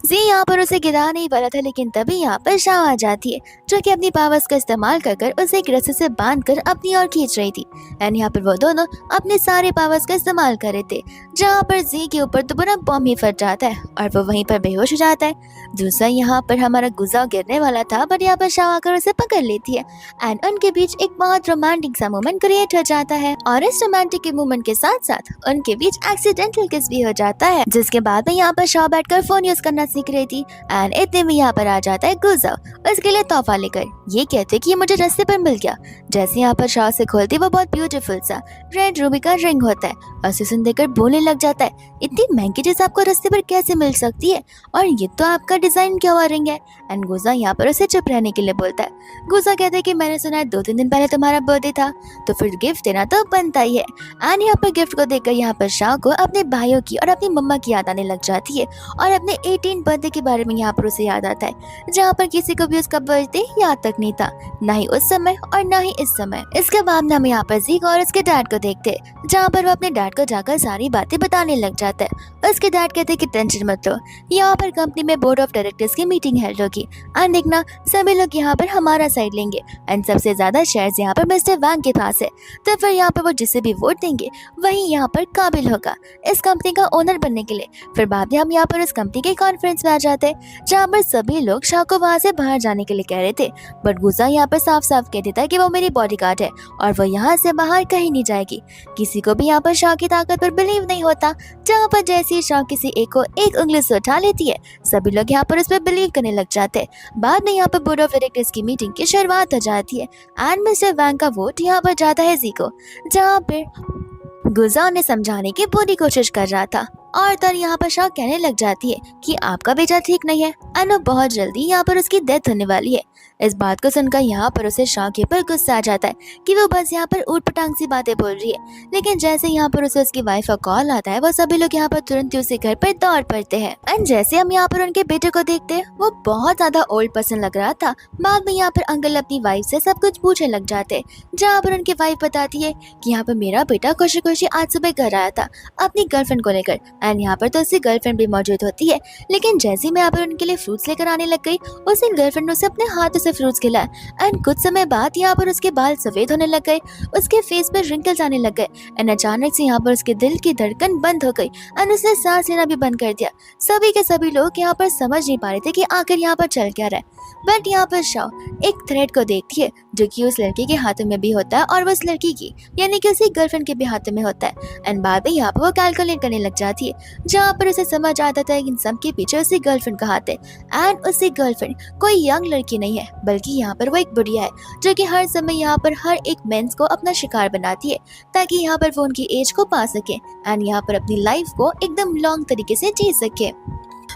जी यहाँ पर उसे गिरा नहीं पा रहा था, लेकिन तभी यहाँ पर शाह आ जाती है, जो कि अपनी पावर्स का इस्तेमाल कर उसे एक रस्से से बांधकर अपनी ओर खींच रही थी। एंड यहाँ पर वो दोनों अपने सारे पावर्स का इस्तेमाल कर रहे थे, जहाँ पर जी के ऊपर दोबारा बॉम्ब ही फट जाता है और वो वहीं पर बेहोश हो जाता है। दूसरा यहाँ पर हमारा गुजा गिरने वाला था, बट यहाँ पर शाह आकर उसे पकड़ लेती है एंड उनके बीच एक बहुत रोमांटिक सा मोमेंट क्रिएट हो जाता है। और इस रोमांटिक के मोमेंट के साथ साथ उनके बीच एक्सीडेंटल किस भी हो जाता है, जिसके बाद में यहाँ पर शाह बैठकर फोन यूज करना सीख रही थी एंड इतने में यहाँ पर आ जाता है गुजा उसके लिए तोहफा लेकर। ये कहते कि ये मुझे रास्ते पर मिल गया। जैसे यहाँ पर शाह से खोलती वो बहुत ब्यूटीफुल सा रेड रूबी का रिंग होता है और उसे सुन देकर बोलने लग जाता है, इतनी महंगी चीज आपको रास्ते पर कैसे मिल सकती है, और ये तो आपका डिजाइन क्या हुआ रिंग है। एंड गुजा यहाँ पर उसे चुप रहने के लिए बोलता है। गुजा कहता है कि मैंने सुना है 2-3 दिन पहले तुम्हारा बर्थडे था, तो फिर गिफ्ट देना तो बनता ही है। एंड यहाँ पर गिफ्ट को देखकर यहाँ पर शाह को अपने भाइयों की और अपनी मम्मा की याद आने लग जाती है और अपने 18 बर्थडे के बारे में यहाँ पर उसे याद आता है, जहाँ पर किसी को भी उसका बर्थडे याद तक नहीं था, ना ही उस समय और ना ही इस समय। इसके बाद हम यहाँ पर ज़ीक और उसके डैड को देखते हैं, जहाँ पर वो अपने डैड को जाकर सारी बातें बताने लग जाता है। उसके डैड कहते हैं कि टेंशन मत लो, यहाँ पर कंपनी में बोर्ड ऑफ डायरेक्टर्स की मीटिंग हेल्ड होगी एंड देखना सभी लोग यहाँ पर हमारा साइड लेंगे एंड सबसे ज्यादा शेयर्स यहाँ पर मिस्टर वैंग के पास है, तो फिर यहाँ पर वो जिसे भी वोट देंगे वही यहाँ पर काबिल होगा इस कंपनी का ओनर बनने के लिए। फिर बाद में हम यहाँ पर उस कंपनी के कॉन्फ्रेंस में आ जाते हैं, जहाँ पर सभी लोग शाह को वहाँ से बाहर जाने के लिए कह रहे थे, बट गुजा यहाँ पर साफ साफ कह देता है कि वो मेरी बॉडीगार्ड है और वो यहाँ से बाहर कहीं नहीं जाएगी। किसी को भी यहाँ पर शाह की ताकत पर बिलीव नहीं होता, जहाँ पर जैसे ही शाह किसी एक को एक उंगली से उठा लेती है सभी लोग यहाँ पर उस पर बिलीव करने लग जाते हैं। बाद में यहाँ पर बोर्ड ऑफ डायरेक्टर्स की मीटिंग की शुरुआत हो जाती है एंड मिस्टर वैंग का वोट यहाँ पर जाता है जी को, जहाँ पर गुजा ने समझाने की पूरी कोशिश कर रहा था और तब यहाँ पर शाह कहने लग जाती है कि आपका बेटा ठीक नहीं है एंड बहुत जल्दी यहाँ पर उसकी डेथ होने वाली है। इस बात को सुनकर यहाँ पर उसे शाह के ऊपर गुस्सा आ जाता है कि वो बस यहाँ पर ऊट पटांग सी बातें बोल रही है। लेकिन जैसे यहाँ पर उसे उसकी वाइफ का कॉल आता है, वो सभी लोग यहाँ पर तुरंत ही उसे घर पर दौड़ पड़ते हैं एंड जैसे हम यहाँ पर उनके बेटे को देखते हैं, वो बहुत ज्यादा ओल्ड पर्सन लग रहा था। बाद में यहाँ पर अंकल अपनी वाइफ से सब कुछ पूछने लग जाते हैं, जहाँ पर उनकी वाइफ बताती है कि यहाँ पर मेरा बेटा खुशी खुशी आज सुबह घर आया था अपनी गर्लफ्रेंड को लेकर एंड यहाँ पर तो उसकी गर्लफ्रेंड भी मौजूद होती है। लेकिन जैसे ही मैं यहाँ पर उनके लिए फ्रूट्स लेकर आने लग गई, उसकी गर्लफ्रेंड ने उसे अपने हाथों से फ्रूट्स खिलाए एंड कुछ समय बाद यहाँ पर उसके बाल सफेद होने लग गए, उसके फेस पर रिंकल्स आने लग गए एंड अचानक से यहाँ पर उसके दिल की धड़कन बंद हो गई एंड उसने सांस लेना भी बंद कर दिया। सभी के सभी लोग यहाँ पर समझ नहीं पा रहे थे कि आखिर यहाँ पर चल क्या रहा है। बट यहाँ पर शाह एक थ्रेड को देखती है जो कि उस लड़की के हाथों में भी होता है और वो उस लड़की की यानी कि उसकी गर्लफ्रेंड के भी हाथों में होता है एंड बाद में यहाँ पर वो कैलकुलेट करने लग जाती है, जहाँ पर उसे समझ आता था कि इन सब के पीछे उसकी गर्लफ्रेंड का हाथ है एंड उसकी गर्लफ्रेंड कोई यंग लड़की नहीं है, बल्कि यहाँ पर वो एक बुढ़िया है जो कि हर समय यहाँ पर हर एक मेंस को अपना शिकार बनाती है ताकि यहाँ पर वो उनकी एज को पा सके एंड यहाँ पर अपनी लाइफ को एकदम लॉन्ग तरीके से जी सके।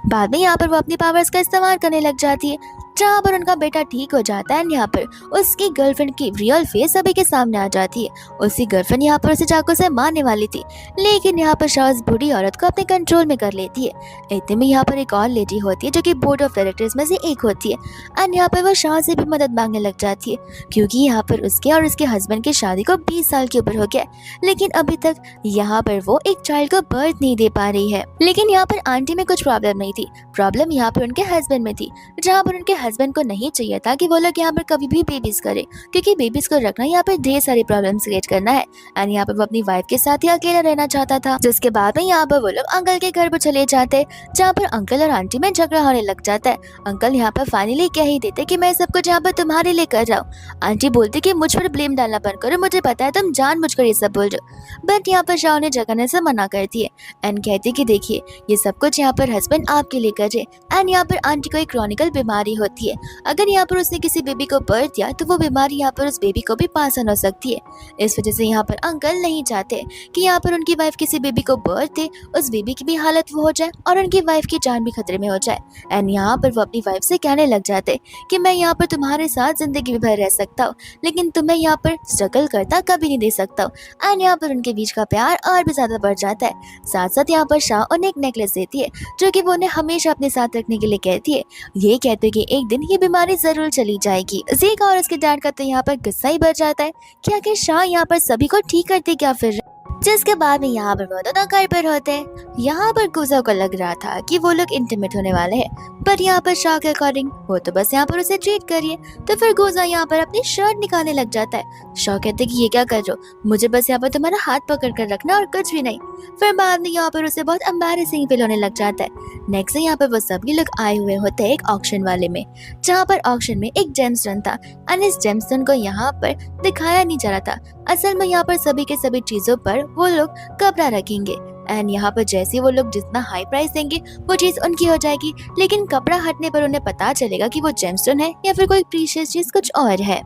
बाद में यहाँ पर वो अपनी पावर्स का इस्तेमाल करने लग जाती है, जहाँ पर उनका बेटा ठीक हो जाता है। यहाँ पर उसकी गर्लफ्रेंड की रियल फेस सभी के सामने आ जाती है। उसकी गर्लफ्रेंड यहाँ पर उसे चाकू से मारने वाली थी, लेकिन यहाँ पर शाह उस बूढ़ी औरत को अपने कंट्रोल में कर लेती है। इतने में यहाँ पर एक और लेडी होती है जो कि बोर्ड ऑफ डायरेक्टर्स में से एक होती है एंड यहाँ पर वो शाह से भी मदद मांगने लग जाती है, क्योंकि यहाँ पर उसके और उसके हस्बैंड की शादी को 20 साल के ऊपर हो गया, लेकिन अभी तक यहाँ पर वो एक चाइल्ड को बर्थ नहीं दे पा रही है। लेकिन यहाँ पर आंटी में कुछ प्रॉब्लम नहीं थी, प्रॉब्लम यहाँ पर उनके हस्बैंड में थी, जहाँ पर उनके हस्बैंड को नहीं चाहिए था कि वो लोग यहाँ पर कभी भी बेबीज करे, क्योंकि बेबीज को रखना यहाँ पर ढेर सारी प्रॉब्लम्स क्रिएट करना है। एंड यहाँ पर वो अपनी वाइफ के साथ ही अकेला रहना चाहता था। जिसके बाद में यहाँ पर वो लोग अंकल के घर पर चले जाते, जहाँ पर अंकल और आंटी में झगड़ा होने लग जाता है। अंकल यहाँ पर फाइनली कह ही देते कि मैं सब कुछ यहाँ पर तुम्हारे लिए कर रहा हूँ। आंटी बोलती कि मुझ पर ब्लेम डालना बंद करो, मुझे पता है तुम जानबूझकर ये सब बोल रहे हो। बट यहाँ पर शाह ने जगने से मना करती है एंड कहती कि देखिए ये सब कुछ यहाँ पर हस्बैंड आपके लिए कर रहे। एंड यहाँ पर आंटी को एक क्रॉनिकल बीमारी होती है, अगर यहाँ पर उसने किसी बेबी को बर्थ दिया तो वो बीमारी यहाँ पर उस बेबी को भी पास ऑन हो सकती है। इस वजह से यहाँ पर अंकल नहीं चाहते कि यहाँ पर उनकी वाइफ किसी बेबी को बर्थ दे, उस बेबी की भी हालत वो हो जाए और उनकी वाइफ की जान भी खतरे में हो जाए। एंड यहाँ पर वो अपनी वाइफ से कहने लग जाते कि मैं यहाँ पर तुम्हारे साथ जिंदगी भर रह सकता हूँ, लेकिन तुम्हें यहाँ पर स्ट्रगल करता कभी नहीं दे सकता हूँ। एंड यहाँ पर उनके बीच का प्यार और भी ज्यादा बढ़ जाता है। साथ साथ यहाँ पर शाह उन्हें एक नेकलेस देती है जो कि वो उन्हें हमेशा अपने साथ रखने के लिए कहती है। ये कहते कि एक दिन ये बीमारी जरूर चली जाएगी। ज़ेक और उसके डैड का तो यहाँ पर गुस्सा ही बढ़ जाता है कि आखिर शाह यहाँ पर सभी को ठीक करती क्या फिर। जिसके बाद में यहाँ पर वो दोनों घर पर होते हैं। यहाँ पर गुजा को लग रहा था कि वो लोग इंटीमेट होने वाले हैं, पर यहाँ पर शाह के अकॉर्डिंग वो तो बस यहाँ पर उसे ट्रीट करिए। तो फिर गुजा यहाँ पर अपनी शर्ट निकालने लग जाता है। शाह कहते कि ये क्या कर रहे हो, मुझे बस यहाँ पर तुम्हारा हाथ पकड़ कर रखना और कुछ भी नहीं। फिर बाद में यहाँ पर उसे बहुत एम्बैरेसिंग फील होने लग जाता है। नेक्स्ट यहाँ पर वो सभी लोग आए हुए होते हैं एक ऑक्शन वाले में, जहाँ पर ऑक्शन में एक जेमस्टोन था और इस जेमस्टोन को यहाँ पर दिखाया नहीं जा रहा था। असल में यहाँ पर सभी के सभी चीजों पर वो लोग कब्जा रखेंगे एंड यहाँ पर जैसे वो लोग जितना हाई प्राइस देंगे वो चीज उनकी हो जाएगी, लेकिन कपड़ा हटने पर उन्हें पता चलेगा कि वो जेमस्टोन है या फिर कोई प्रीशियस चीज कुछ और है।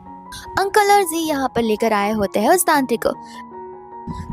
अंकल और जी यहाँ पर लेकर आए होते हैं उस तांत्रिक को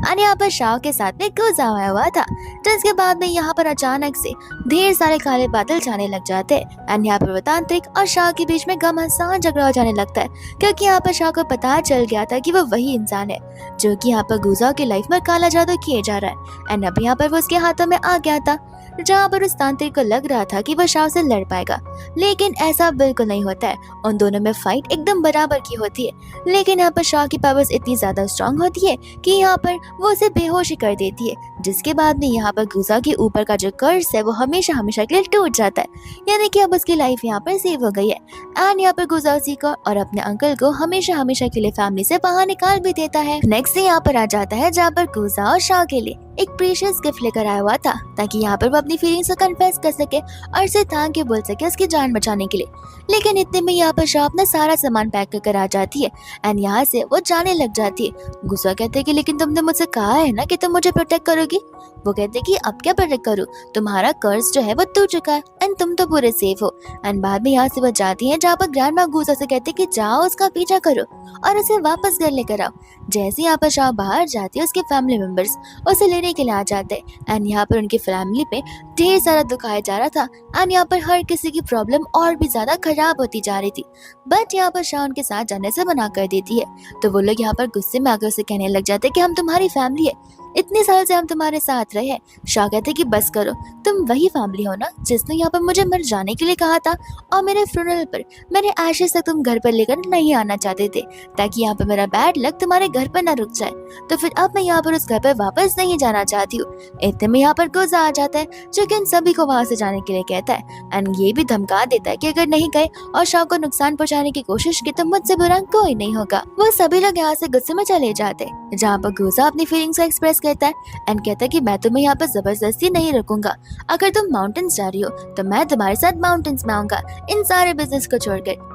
और यहाँ पर शाह के साथ में गुजा आया हुआ था। जिसके बाद में यहाँ पर अचानक से ढेर सारे काले बादल जाने लग जाते हैं एंड यहाँ पर वो तांत्रिक और शाह के बीच में घमासान झगड़ा हो जाने लगता है, क्योंकि यहाँ पर शाह को पता चल गया था कि वो वही इंसान है जो कि यहाँ पर गुजा की लाइफ में काला जादू किए जा रहा है। एंड अब यहाँ पर वो उसके हाथों में आ गया था, जहाँ पर उस तांत्रिक को लग रहा था कि वह शाह से लड़ पाएगा, लेकिन ऐसा बिल्कुल नहीं होता है। उन दोनों में फाइट एकदम बराबर की होती है, लेकिन यहाँ पर शाह की पावर्स इतनी ज्यादा स्ट्रांग होती है कि यहाँ पर वो उसे बेहोश कर देती है। जिसके बाद में यहाँ पर गुजा के ऊपर का जो कर्स है वो हमेशा हमेशा के लिए टूट जाता है, यानी कि अब उसकी लाइफ यहाँ पर सेव हो गई है। एंड यहाँ पर गुजा उसी को और अपने अंकल को हमेशा हमेशा के लिए फैमिली से बाहर निकाल भी देता है। नेक्स्ट यहाँ पर आ जाता है जहाँ पर गुजा और शाह के लिए एक प्रीशियस गिफ्ट लेकर आया हुआ था, ताकि यहाँ पर वो अपनी फीलिंग्स को कन्फेस कर सके और उसे थाम के बोल सके उसकी जान बचाने के लिए। लेकिन इतने में यहाँ पर शाह अपना सारा सामान पैक कर आ जाती है एंड यहाँ से वो जाने लग जाती है। गुस्सा कहते हैं कि लेकिन तुमने मुझसे कहा है ना कि तुम मुझे प्रोटेक्ट करोगी। वो कहते कि अब क्या प्रोटेक्ट करूँ, तुम्हारा कर्ज जो है वो टूट चुका है एंड तुम तो पूरे सेफ हो। एंड बाद में यहाँ से वो जाती है जहाँ पर ग्रैंड माँ गुस्सा से कहते कि जाओ उसका पीछा करो और उसे वापस घर लेकर आओ। जैसे यहाँ पर शाह बाहर जाती है उसके फैमिली मेंबर्स उसे लेने के लिए आ जाते हैं एंड यहाँ पर उनकी फैमिली पे ढेर सारा दुखाया जा रहा था एंड यहाँ पर हर किसी की प्रॉब्लम और भी ज्यादा खराब होती जा रही थी। बट यहाँ पर शाह उनके साथ जाने से मना कर देती है, तो वो लोग यहाँ पर गुस्से में आकर उसे कहने लग जाते कि हम तुम्हारी फैमिली है, इतने साल से हम तुम्हारे साथ रहे हैं। शाह कहते कि बस करो, तुम वही फैमिली हो ना जिसने यहाँ पर मुझे मर जाने के लिए कहा था और मेरे फ्यूनरल पर मेरे एशेस तक तुम घर पर लेकर नहीं आना चाहते थे, ताकि यहाँ पर मेरा बैड लक तुम्हारे घर पर ना रुक जाए। तो फिर अब मैं यहाँ पर उस घर पर वापस नहीं जाना चाहती हूँ। इतने में यहाँ पर गुजा आ जाता है जो कि इन सभी को वहां से जाने के लिए कहता है एंड ये भी धमका देता है कि अगर नहीं गए और शाह को नुकसान पहुंचाने की कोशिश की तो मुझसे बुरा कोई नहीं होगा। वो सभी लोग यहाँ से गुस्से में चले जाते हैं, जहाँ पर गुजा अपनी फीलिंग्स को एक्सप्रेस करता है एंड कहता है कि मैं तुम्हें यहाँ पर जबरदस्ती नहीं रखूंगा, अगर तुम माउंटेन्स जा रही हो तो मैं तुम्हारे साथ माउंटेन्स में आऊंगा इन सारे बिजनेस को छोड़कर,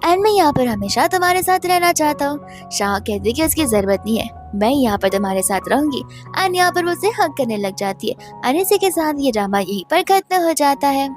एंड मैं यहाँ पर हमेशा तुम्हारे साथ रहना चाहता हूँ। शाह कहती कि उसकी जरूरत नहीं है, मैं यहाँ पर तुम्हारे साथ रहूंगी एंड यहाँ पर वो उसे हक करने लग जाती है। और इसी के साथ ये ड्रामा यहीं पर खत्म हो जाता है।